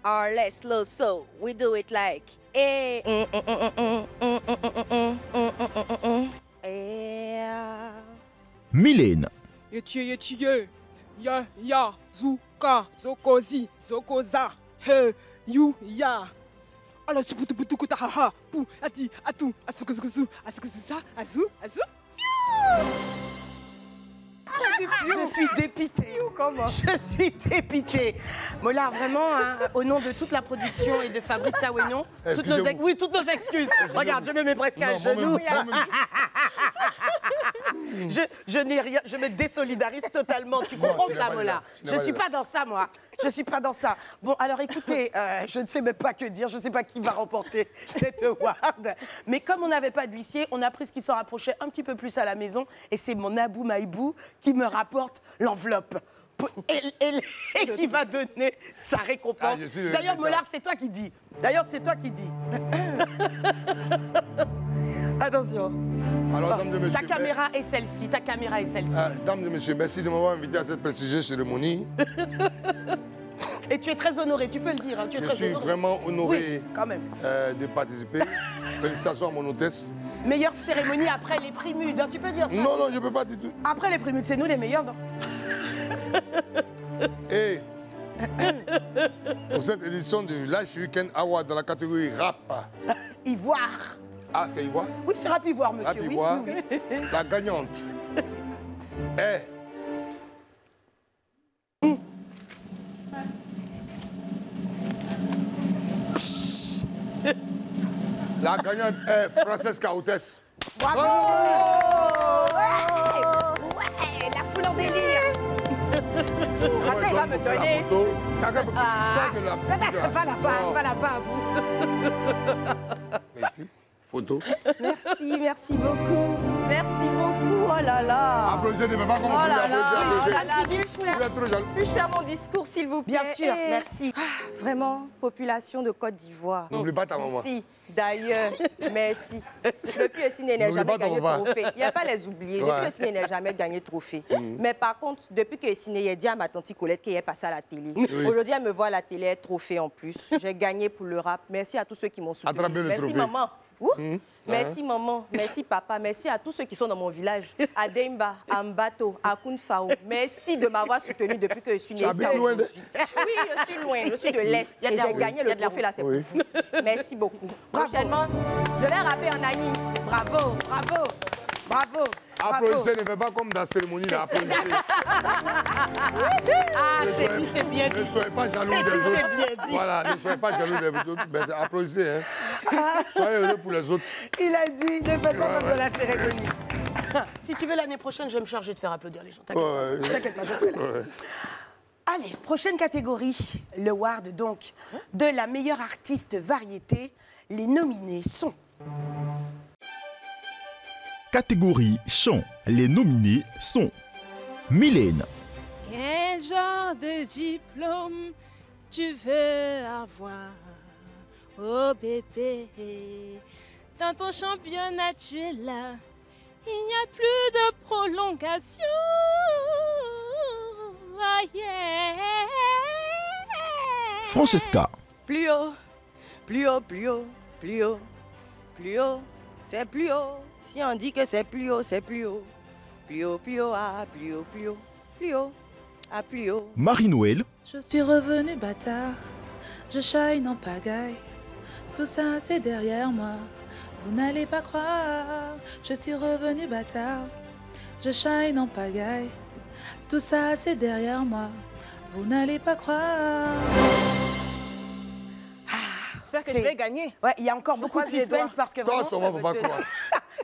our let's slow so we do it like Mylène. Ya, zuka, zokozi, zokoza, he, you, ya. Alors, je peux haha, pou, ati, atu, asukuzukuzu, asukuzuza, azu. Je suis dépitée. Comment? Je suis dépitée. Mollard, vraiment, hein, au nom de toute la production et de Fabrice Awénon, toutes nos excuses. Regarde, je me mets presque à genoux. Je n'ai rien, je me désolidarise totalement. Tu comprends ça, Mollard? Je ne suis pas dans ça, moi. Je ne suis pas dans ça. Bon, alors écoutez, je ne sais même pas que dire. Je ne sais pas qui va remporter cet award. Mais comme on n'avait pas d'huissier, on a pris ce qui s'en rapprochait un petit peu plus à la maison. Et c'est mon Abou Maïbou qui me rapporte l'enveloppe. Et qui va donner sa récompense. D'ailleurs, Mollard, c'est toi qui dis. Attention. Alors, dames et messieurs, ta caméra est celle-ci. Dames et messieurs, merci de m'avoir invité à cette prestigieuse cérémonie. Et tu es très honoré, tu peux le dire. Hein, je suis vraiment honoré quand même. De participer. Félicitations à mon hôtesse. Meilleure cérémonie après les Primudes, hein, tu peux dire ça? Non, je ne peux pas dire tout. Après les Primudes, c'est nous les meilleurs, non? Et pour cette édition du Life Weekend Award dans la catégorie rap. Ivoire. Ah, c'est Ivoire? Oui, c'est rap Ivoire, monsieur. Rap Ivoire. Oui, oui. La gagnante est... La gagnante est Francesca Outes. Bravo! Ouais, la foule en délire. Attends, il va me donner. Sors de la photo. Va là-bas, va là-bas, Merci. Photo. Merci, merci beaucoup. Merci beaucoup. Oh là là. Applaudissez, ne faites pas comme Oh là là. applaudissez. Oh là là. Vous êtes trop jaloux. Puis-je faire mon discours, s'il vous plaît? Bien sûr, merci. Vraiment, population de Côte d'Ivoire. N'oublie pas ta maman. Si, d'ailleurs, merci. Depuis Essine n'a N'oublie jamais pas ton gagné de papa. trophée. Il n'y a pas les oublier. Ouais. Depuis Essine n'a jamais gagné de trophée. Mais par contre, depuis que Essine a dit à ma tante Colette qu'elle est passée à la télé, aujourd'hui, elle me voit à la télé, elle trophée en plus. J'ai gagné pour le rap. Merci à tous ceux qui m'ont soutenu. Attrapez le Merci, trophée. maman. Merci maman, merci papa, merci à tous ceux qui sont dans mon village, à Demba, à Mbato, à Kunfao. Merci de m'avoir soutenu depuis que je suis née. Tu habites loin de... Oui, je suis loin, je suis de l'Est et j'ai gagné le trophée là, c'est pour vous. Merci beaucoup. Prochainement, je vais rapper en Annie. Bravo, bravo, bravo. Applaudissez, ne faites pas comme dans la cérémonie, là, applaudissez. Ah, c'est dit, c'est bien Ne dit. soyez pas jaloux des autres. C'est bien dit. Voilà, ne soyez pas jaloux des autres. Mais applaudissez, hein. Soyez heureux pour les autres. Il a dit, ne fais pas comme de la cérémonie. Si tu veux, l'année prochaine, je vais me charger de faire applaudir les gens. T'inquiète pas. T'inquiète pas, je serai là. Allez, prochaine catégorie, le Ward, donc, de la meilleure artiste variété. Les nominés sont... Catégorie chant. Les nominés sont Mylène, Quel genre de diplôme tu veux avoir, oh bébé? Dans ton championnat, tu es là. Il n'y a plus de prolongation. Ah, yeah. Francesca, Plus haut, plus haut, plus haut, plus haut, plus haut, c'est plus haut. Si on dit que c'est plus haut, c'est plus haut. Plus haut, ah, plus haut, plus haut, plus haut, ah, plus haut. Marie-Noël, Je suis revenu bâtard, je shine en pagaille. Tout ça c'est derrière moi, vous n'allez pas croire. Je suis revenu bâtard, je shine en pagaille. Tout ça c'est derrière moi, vous n'allez pas croire. J'espère que je vais gagner. Ouais, il y a encore beaucoup de suspense parce que Toi, vraiment, à ce moment, faut pas croire.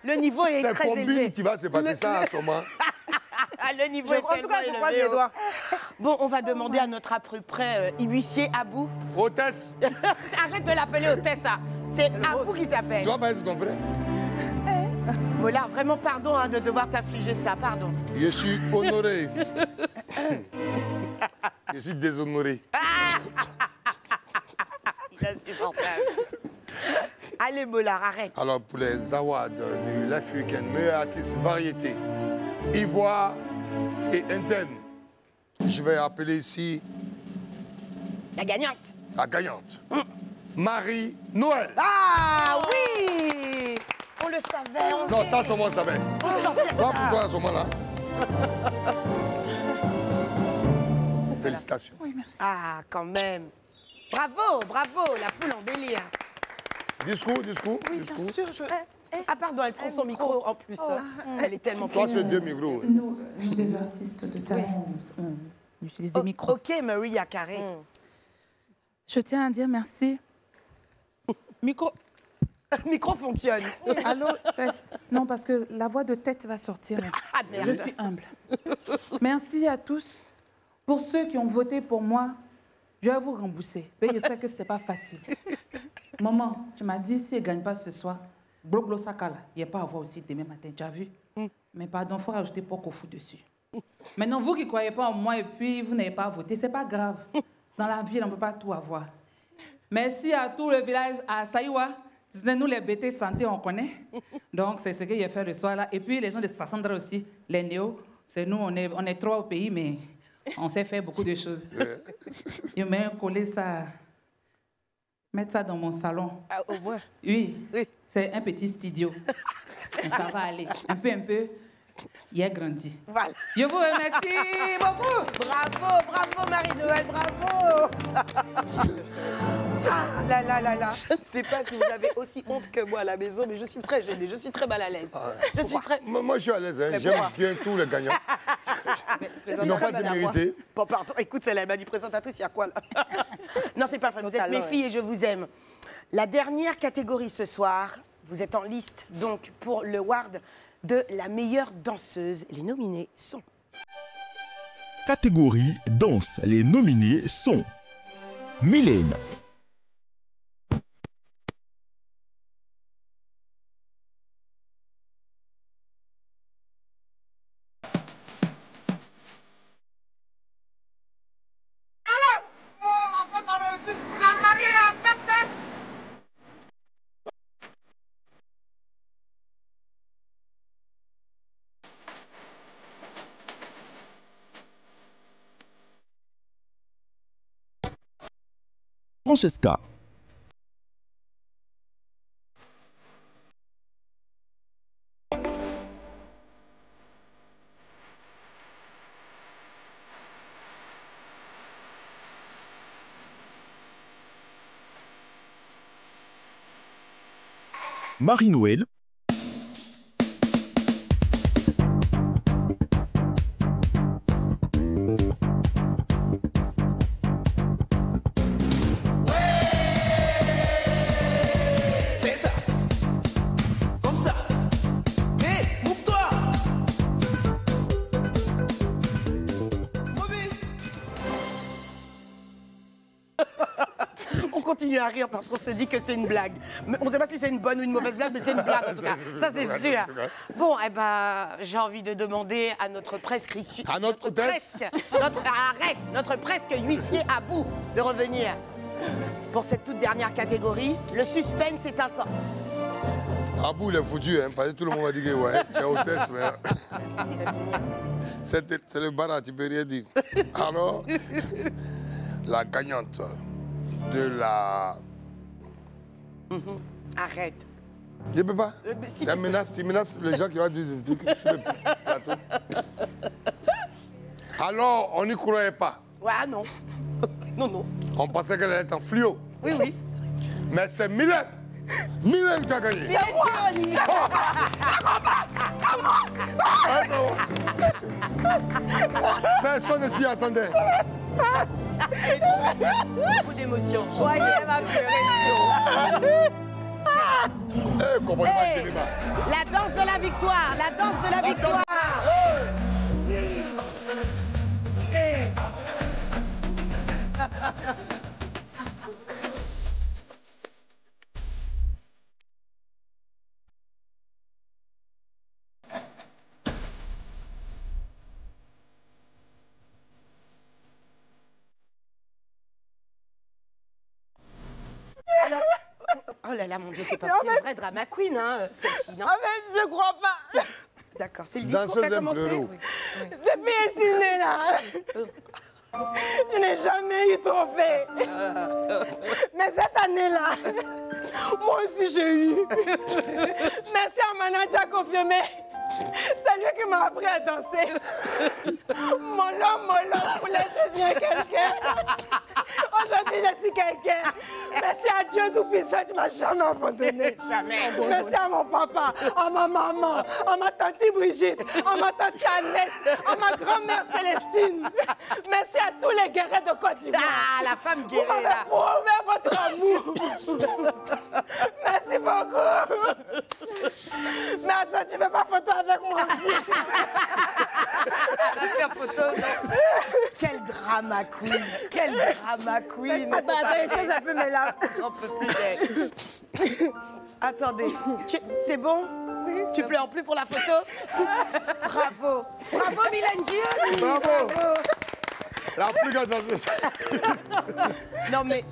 le niveau est C'est très combine élevé. qui va se passer ça à ce moment. Le niveau est En tout cas, je tellement croise élevé. les doigts. Bon, on va demander à notre à peu près huissier Abou. Hôtesse, Arrête de l'appeler hôtesse, ça. C'est Abou qui s'appelle. tu vas pas être ton frère. Mola, vraiment pardon hein, de devoir t'affliger ça, pardon. Je suis honoré. Je suis déshonoré. Il est insupportable. Allez, Mola, arrête. Alors, pour les awards du Life Weekend, meilleur artiste variété, Ivoire et interne, je vais appeler ici La gagnante. la gagnante, Marie-Noël. Ah oui, on le savait. Non, ça, c'est moi, ça va. On sentait Pas ça. pour toi à ce moment-là. Félicitations. Oui, merci. Ah, quand même. Bravo, bravo, la foule en délire. Discours. Oui, bien sûr, je... Ah, pardon, elle prend son micro en plus. hein. Elle est tellement Toi, c'est deux micros. oui. Nous, les artistes de talent, on utilise des micros. Ok, Maria Carré. Je tiens à dire merci. Micro. Micro fonctionne. Allô, test. Non, parce que la voix de tête va sortir. Ah, merde. Je suis humble. Merci à tous. Pour ceux qui ont voté pour moi, je vais vous rembourser. Mais je sais que ce n'était pas facile. Maman, tu m'as dit, si elle ne gagne pas ce soir, bloc Sakala, il n'y a pas à voir aussi demain matin. Tu as vu? Mais pardon, il faut rajouter Poko Fou dessus. Maintenant, vous qui ne croyez pas en moi et puis vous n'avez pas voté, ce n'est pas grave. Dans la vie, on ne peut pas tout avoir. Merci à tout le village, à Saïwa. Nous, les BT santé, on connaît. Donc, c'est ce que j'ai fait le soir là. Et puis, les gens de Sassandra aussi, les néo. C'est nous, on est trois au pays, mais on sait faire beaucoup de choses. Je vais coller ça, mettre ça dans mon salon. Ah, au moins. Oui, c'est un petit studio. Mais ça va aller. Un peu. il a grandi. Voilà. Je vous remercie beaucoup. Bravo, bravo Marie-Noël, bravo. Ah là là là là. Je ne sais pas si vous avez aussi honte que moi à la maison, mais je suis très gênée, je suis très mal à l'aise. Je suis très... Moi, je suis à l'aise, hein. J'aime bien tous les gagnants. Ils n'ont pas de mérité. Bon, pardon, écoute, celle-là, elle m'a dit présentatrice, il y a quoi là? Non, c'est pas vrai, vous êtes mes filles et je vous aime. La dernière catégorie ce soir, vous êtes en liste donc pour le award de la meilleure danseuse. Les nominés sont... Catégorie danse. Les nominés sont Mylène, Francesca, Marie-Noël, On continue à rire parce qu'on se dit que c'est une blague. Mais on ne sait pas si c'est une bonne ou une mauvaise blague, mais c'est une blague en tout cas. Ça, c'est sûr. Bon, eh ben, j'ai envie de demander à notre presque... À notre presque. Notre presque huissier à bout de revenir. Pour cette toute dernière catégorie, le suspense est intense. Abou, il est foutu, hein, parce que tout le monde va dire que ouais, tu es hôtesse, mais... C'est le barat, tu peux rien dire. Alors, la gagnante de la... Arrête. Je peux pas. Si Ça menace les gens qui vont dire des trucs sur le plateau. Alors, on n'y croyait pas. Ouais, non. Non. On pensait qu'elle allait être en fluo. Oui, oui. Mais c'est Mylène. Mylène qui a gagné. C'est Johnny. Personne ne s'y attendait. Beaucoup d'émotions. Voyez ma pleurer. Comprenez-moi, Hey, la danse de la victoire, la danse de la victoire. Oh là là, mon Dieu, c'est pas possible. Une vraie drama queen, hein, celle-ci, non? Ah mais je crois pas. D'accord, c'est le discours qui a commencé. Oui. Depuis elle est née là. Je n'ai jamais eu de trophée. Mais cette année-là, moi aussi j'ai eu. Merci à Manager confirmé. C'est lui qui m'a appris à danser. Mon homme, voulait devenir quelqu'un. Aujourd'hui, je suis quelqu'un. Merci à Dieu Tout-Puissant, tu ne m'as jamais abandonné. Jamais. Merci à mon papa, à ma maman, à ma tante Brigitte, à ma tante Annette, à ma grand-mère Célestine. Merci à tous les guerriers de Côte d'Ivoire. Ah, la femme Vous guerrière. m'avez là. prouvé votre amour. Merci beaucoup. Mais attends, tu ne veux pas photo avec moi aussi? Faire photo. Quel drama queen. Quel drama queen. Attends, je cherche un peu mes larmes. J'en peux plus d'elle. Attendez, c'est bon? Tu pleures plus pour la photo? Bravo. Bravo, Mylène Dieu. Bravo. La plus grande danseuse. Non, mais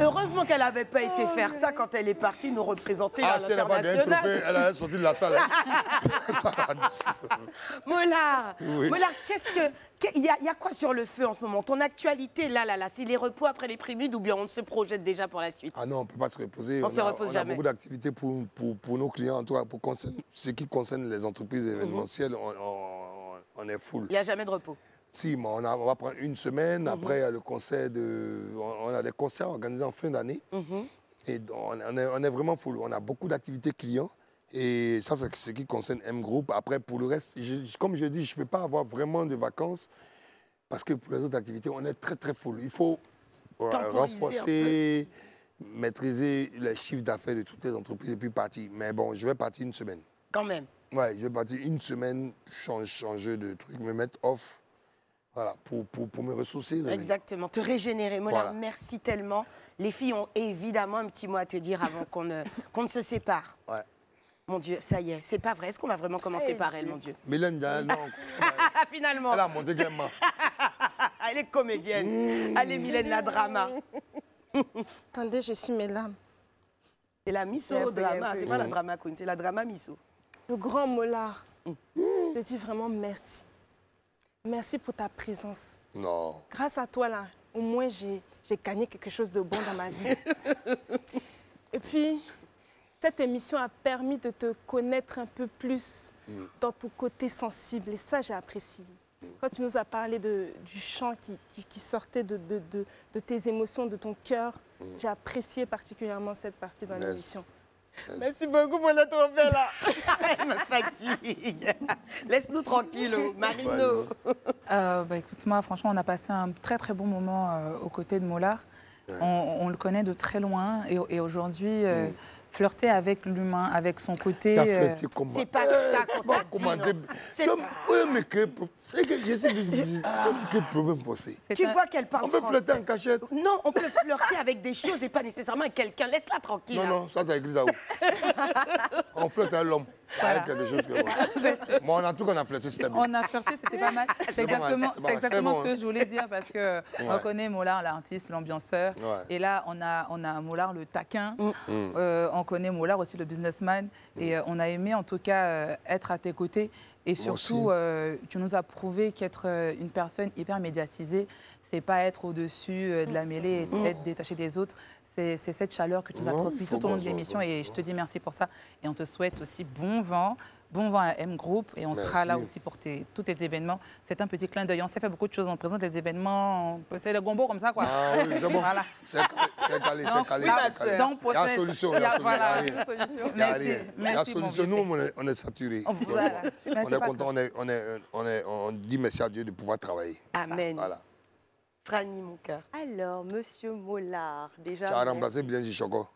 Heureusement qu'elle n'avait pas été faire ça quand elle est partie nous représenter à si elle n'a pas gagné le l'international. trophée, elle allait sortir de la salle. Mollard, Oui. Mollard, il y a quoi sur le feu en ce moment? Ton actualité, là, c'est les repos après les prémudes ou bien on se projette déjà pour la suite? Ah non, on ne peut pas se reposer. On se repose on a jamais. beaucoup d'activités pour nos clients, en tout cas, ce qui concerne les entreprises événementielles, on est full. Il n'y a jamais de repos. Si, mais on va prendre une semaine. Après, il y a le concert on a des concerts organisés en fin d'année. Et on est vraiment full. On a beaucoup d'activités clients. Et ça, c'est ce qui concerne M Group. Après, pour le reste, comme je dis, je ne peux pas avoir vraiment de vacances parce que pour les autres activités, on est très, très full. Il faut renforcer, maîtriser les chiffres d'affaires de toutes les entreprises et puis partir. Mais bon, je vais partir une semaine. Quand même. Ouais, je vais partir une semaine, changer de truc, me mettre off. Voilà, pour me ressourcer. Exactement, te régénérer. Mollard, Voilà. merci tellement. Les filles ont évidemment un petit mot à te dire avant qu'on ne se sépare. Ouais. Mon Dieu, ça y est, c'est pas vrai. Est-ce qu'on va vraiment commencer par elle, mon Dieu? Mylène, non. Finalement. Elle a monté gaiement. Elle est comédienne. Allez, Mylène, la drama. Attendez, je suis mes larmes. C'est la misso drama, c'est pas la drama queen, c'est la drama misso. Le grand Mollard, je te dis vraiment merci. Merci pour ta présence. Non. Grâce à toi, là, au moins, j'ai gagné quelque chose de bon dans ma vie. Et puis, cette émission a permis de te connaître un peu plus dans ton côté sensible. Et ça, j'ai apprécié. Quand tu nous as parlé du chant qui sortait de tes émotions, de ton cœur, j'ai apprécié particulièrement cette partie dans l'émission. Merci beaucoup pour le trophée, là. Elle me fatigue. Laisse-nous tranquille, Marino. Écoute, moi, franchement, on a passé un très, très bon moment aux côtés de Mollard. Ouais. On le connaît de très loin et aujourd'hui, flirter avec l'humain, avec son côté... C'est pas ça qu'on t'a dit, c'est que je sais quel problème forcé. Tu vois qu'elle parle français. On peut flirter en cachette. Non, on peut flirter avec des choses et pas nécessairement avec quelqu'un. Laisse-la tranquille. Non, ça, c'est écrit ça où? On flirte avec l'homme. Voilà. Quelque chose que moi, en tout cas, on a flirté, c'était bien. On a flirté, c'était pas mal. C'est exactement ce que je voulais dire parce que on connaît Mollard, l'artiste, l'ambianceur. Et là, on a Mollard, le taquin. On connaît Mollard aussi, le businessman. Et on a aimé, en tout cas, être à tes côtés. Et surtout, tu nous as prouvé qu'être une personne hyper médiatisée, c'est pas être au-dessus de la mêlée et être détaché des autres. C'est cette chaleur que tu nous as transmise tout au long de l'émission et je te dis merci pour ça. Et on te souhaite aussi bon vent à M Group et on sera là aussi pour tous tes événements. C'est un petit clin d'œil. On s'est fait beaucoup de choses. On présente les événements, c'est le gombo comme ça, quoi. Ah oui, c'est bon. Voilà. C'est calé, c'est calé. Il y a solution. Il y a solution. Nous, on est saturés. On est content. On dit merci à Dieu de pouvoir travailler. Amen. Voilà. Franny, mon cœur. Alors, Monsieur Mollard, déjà... Tu as remplacé bien du chocolat.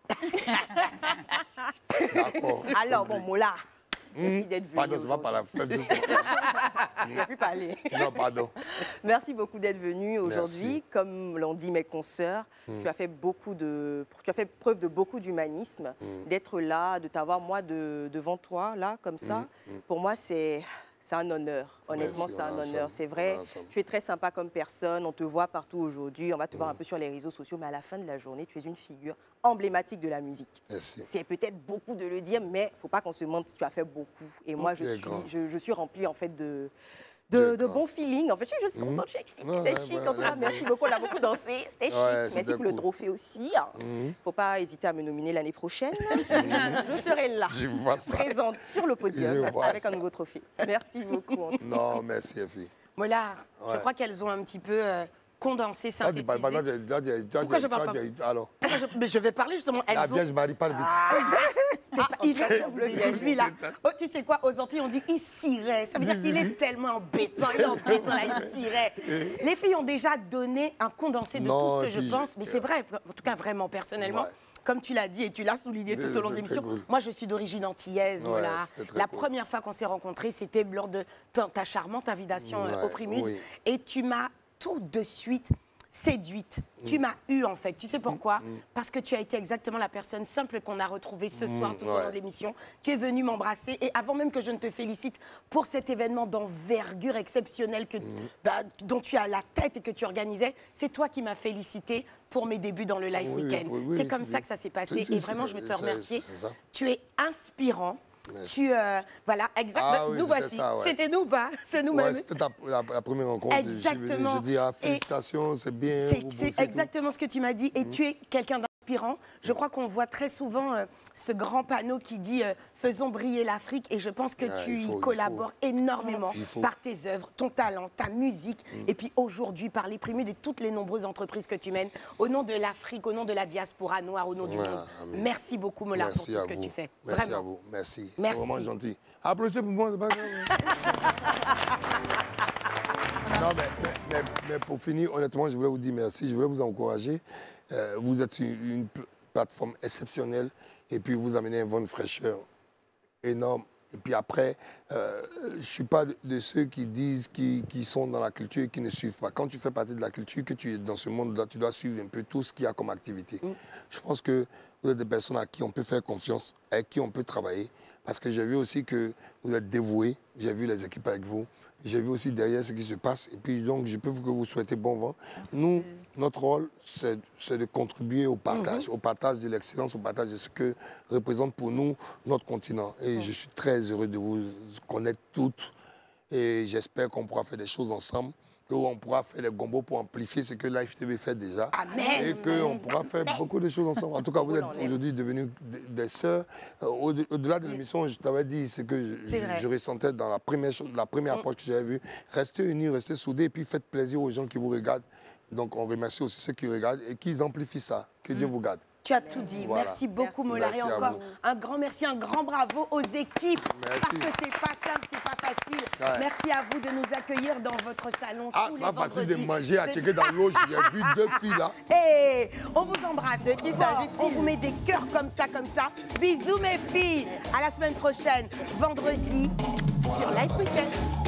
D'accord. Alors, bon, Mollard, merci d'être venu. Pardon, c'est pas par la fête. Je ne vais plus parler. Non, pardon. Merci beaucoup d'être venu aujourd'hui. Comme l'ont dit mes consoeurs, tu as fait preuve de beaucoup d'humanisme, d'être là, de t'avoir, moi, devant toi, là, comme ça. Pour moi, c'est un honneur. Honnêtement, c'est un honneur. C'est vrai, tu es très sympa comme personne. On te voit partout aujourd'hui. On va te voir un peu sur les réseaux sociaux. Mais à la fin de la journée, tu es une figure emblématique de la musique. C'est peut-être beaucoup de le dire, mais il ne faut pas qu'on se mente. Tu as fait beaucoup. Et moi, je suis remplie, en fait, de bons feelings. En fait, je suis juste contente. Je suis excitée. C'est chic. En tout cas, merci beaucoup. On a beaucoup dansé. C'était chic. Merci pour le trophée aussi. Il ne faut pas hésiter à me nominer l'année prochaine. Je serai là, présente sur le podium avec un nouveau trophée. Merci beaucoup. Non, merci, Effie. Mollard, je crois qu'elles ont un petit peu condensé, synthétisé. Pourquoi je parle pas? Alors mais je vais parler justement. La Vierge Marie parle vite. Il est lui là. Oh, tu sais quoi, aux Antilles, on dit il cirait. Ça veut dire qu'il est tellement embêtant. Il est embêtant là, il cirait. Les filles ont déjà donné un condensé de tout ce que je pense, mais c'est vrai, en tout cas vraiment personnellement. Comme tu l'as dit et tu l'as souligné tout au long de l'émission, moi je suis d'origine antillaise. La première fois qu'on s'est rencontrés, c'était lors de ta charmante invitation au Primude. Et tu m'as tout de suite séduite. Tu m'as eu en fait. Tu sais pourquoi? Parce que tu as été exactement la personne simple qu'on a retrouvée ce soir tout au long de l'émission. Tu es venue m'embrasser et avant même que je ne te félicite pour cet événement d'envergure exceptionnelle dont tu as la tête et que tu organisais, c'est toi qui m'as félicité pour mes débuts dans le Life Weekend. C'est comme ça que ça s'est passé et vraiment je veux te remercier. Tu es inspirant. Tu, voilà, exactement. Nous voici. C'était nous ou pas? C'est nous-mêmes. C'était la première rencontre. Exactement. Je dis, félicitations, c'est bien. C'est exactement ce que tu m'as dit. Et tu es quelqu'un d'inspirant. Je crois qu'on voit très souvent ce grand panneau qui dit faisons briller l'Afrique. Et je pense que tu y collabores énormément par tes œuvres, ton talent, ta musique. Et puis aujourd'hui, par les Primudes et toutes les nombreuses entreprises que tu mènes, au nom de l'Afrique, au nom de la diaspora noire, au nom du monde. Merci beaucoup, Molar, pour tout ce que tu fais. Merci à vous. Merci. C'est vraiment gentil. Applaudissez pour moi, c'est pas grave. Non, mais pour finir, honnêtement, je voulais vous dire merci. Je voulais vous encourager. Vous êtes une plateforme exceptionnelle et puis vous amenez un vent de fraîcheur énorme. Et puis après, je ne suis pas de ceux qui disent qui sont dans la culture et qui ne suivent pas. Quand tu fais partie de la culture, que tu es dans ce monde-là, tu dois suivre un peu tout ce qu'il y a comme activité. Je pense que vous êtes des personnes à qui on peut faire confiance, avec qui on peut travailler. Parce que j'ai vu aussi que vous êtes dévoués. J'ai vu les équipes avec vous. J'ai vu aussi derrière ce qui se passe. Et puis donc, je peux vous souhaiter bon vent. Nous, notre rôle, c'est de contribuer au partage de l'excellence, au partage de ce que représente pour nous notre continent. Et je suis très heureux de vous connaître toutes. Et j'espère qu'on pourra faire des choses ensemble. Qu'on pourra faire les gombos pour amplifier ce que Life TV fait déjà. Amen. Et qu'on pourra faire beaucoup de choses ensemble. En tout cas, vous êtes aujourd'hui devenus des sœurs. Au-delà de l'émission, je t'avais dit ce que je ressentais dans la première approche que j'avais vue. Restez unis, restez soudés et puis faites plaisir aux gens qui vous regardent. Donc on remercie aussi ceux qui regardent et qui amplifient ça. Que Dieu vous garde. Tu as tout dit. Voilà. Merci beaucoup, Molar. Et encore un grand merci, un grand bravo aux équipes. Merci. Parce que c'est pas simple, c'est pas facile. Ouais. Merci à vous de nous accueillir dans votre salon. C'est pas facile de manger à checker dans l'eau. J'ai vu 2 filles là. Et on vous embrasse. On vous met des cœurs comme ça, comme ça. Bisous mes filles. À la semaine prochaine, vendredi, sur Life Weekend.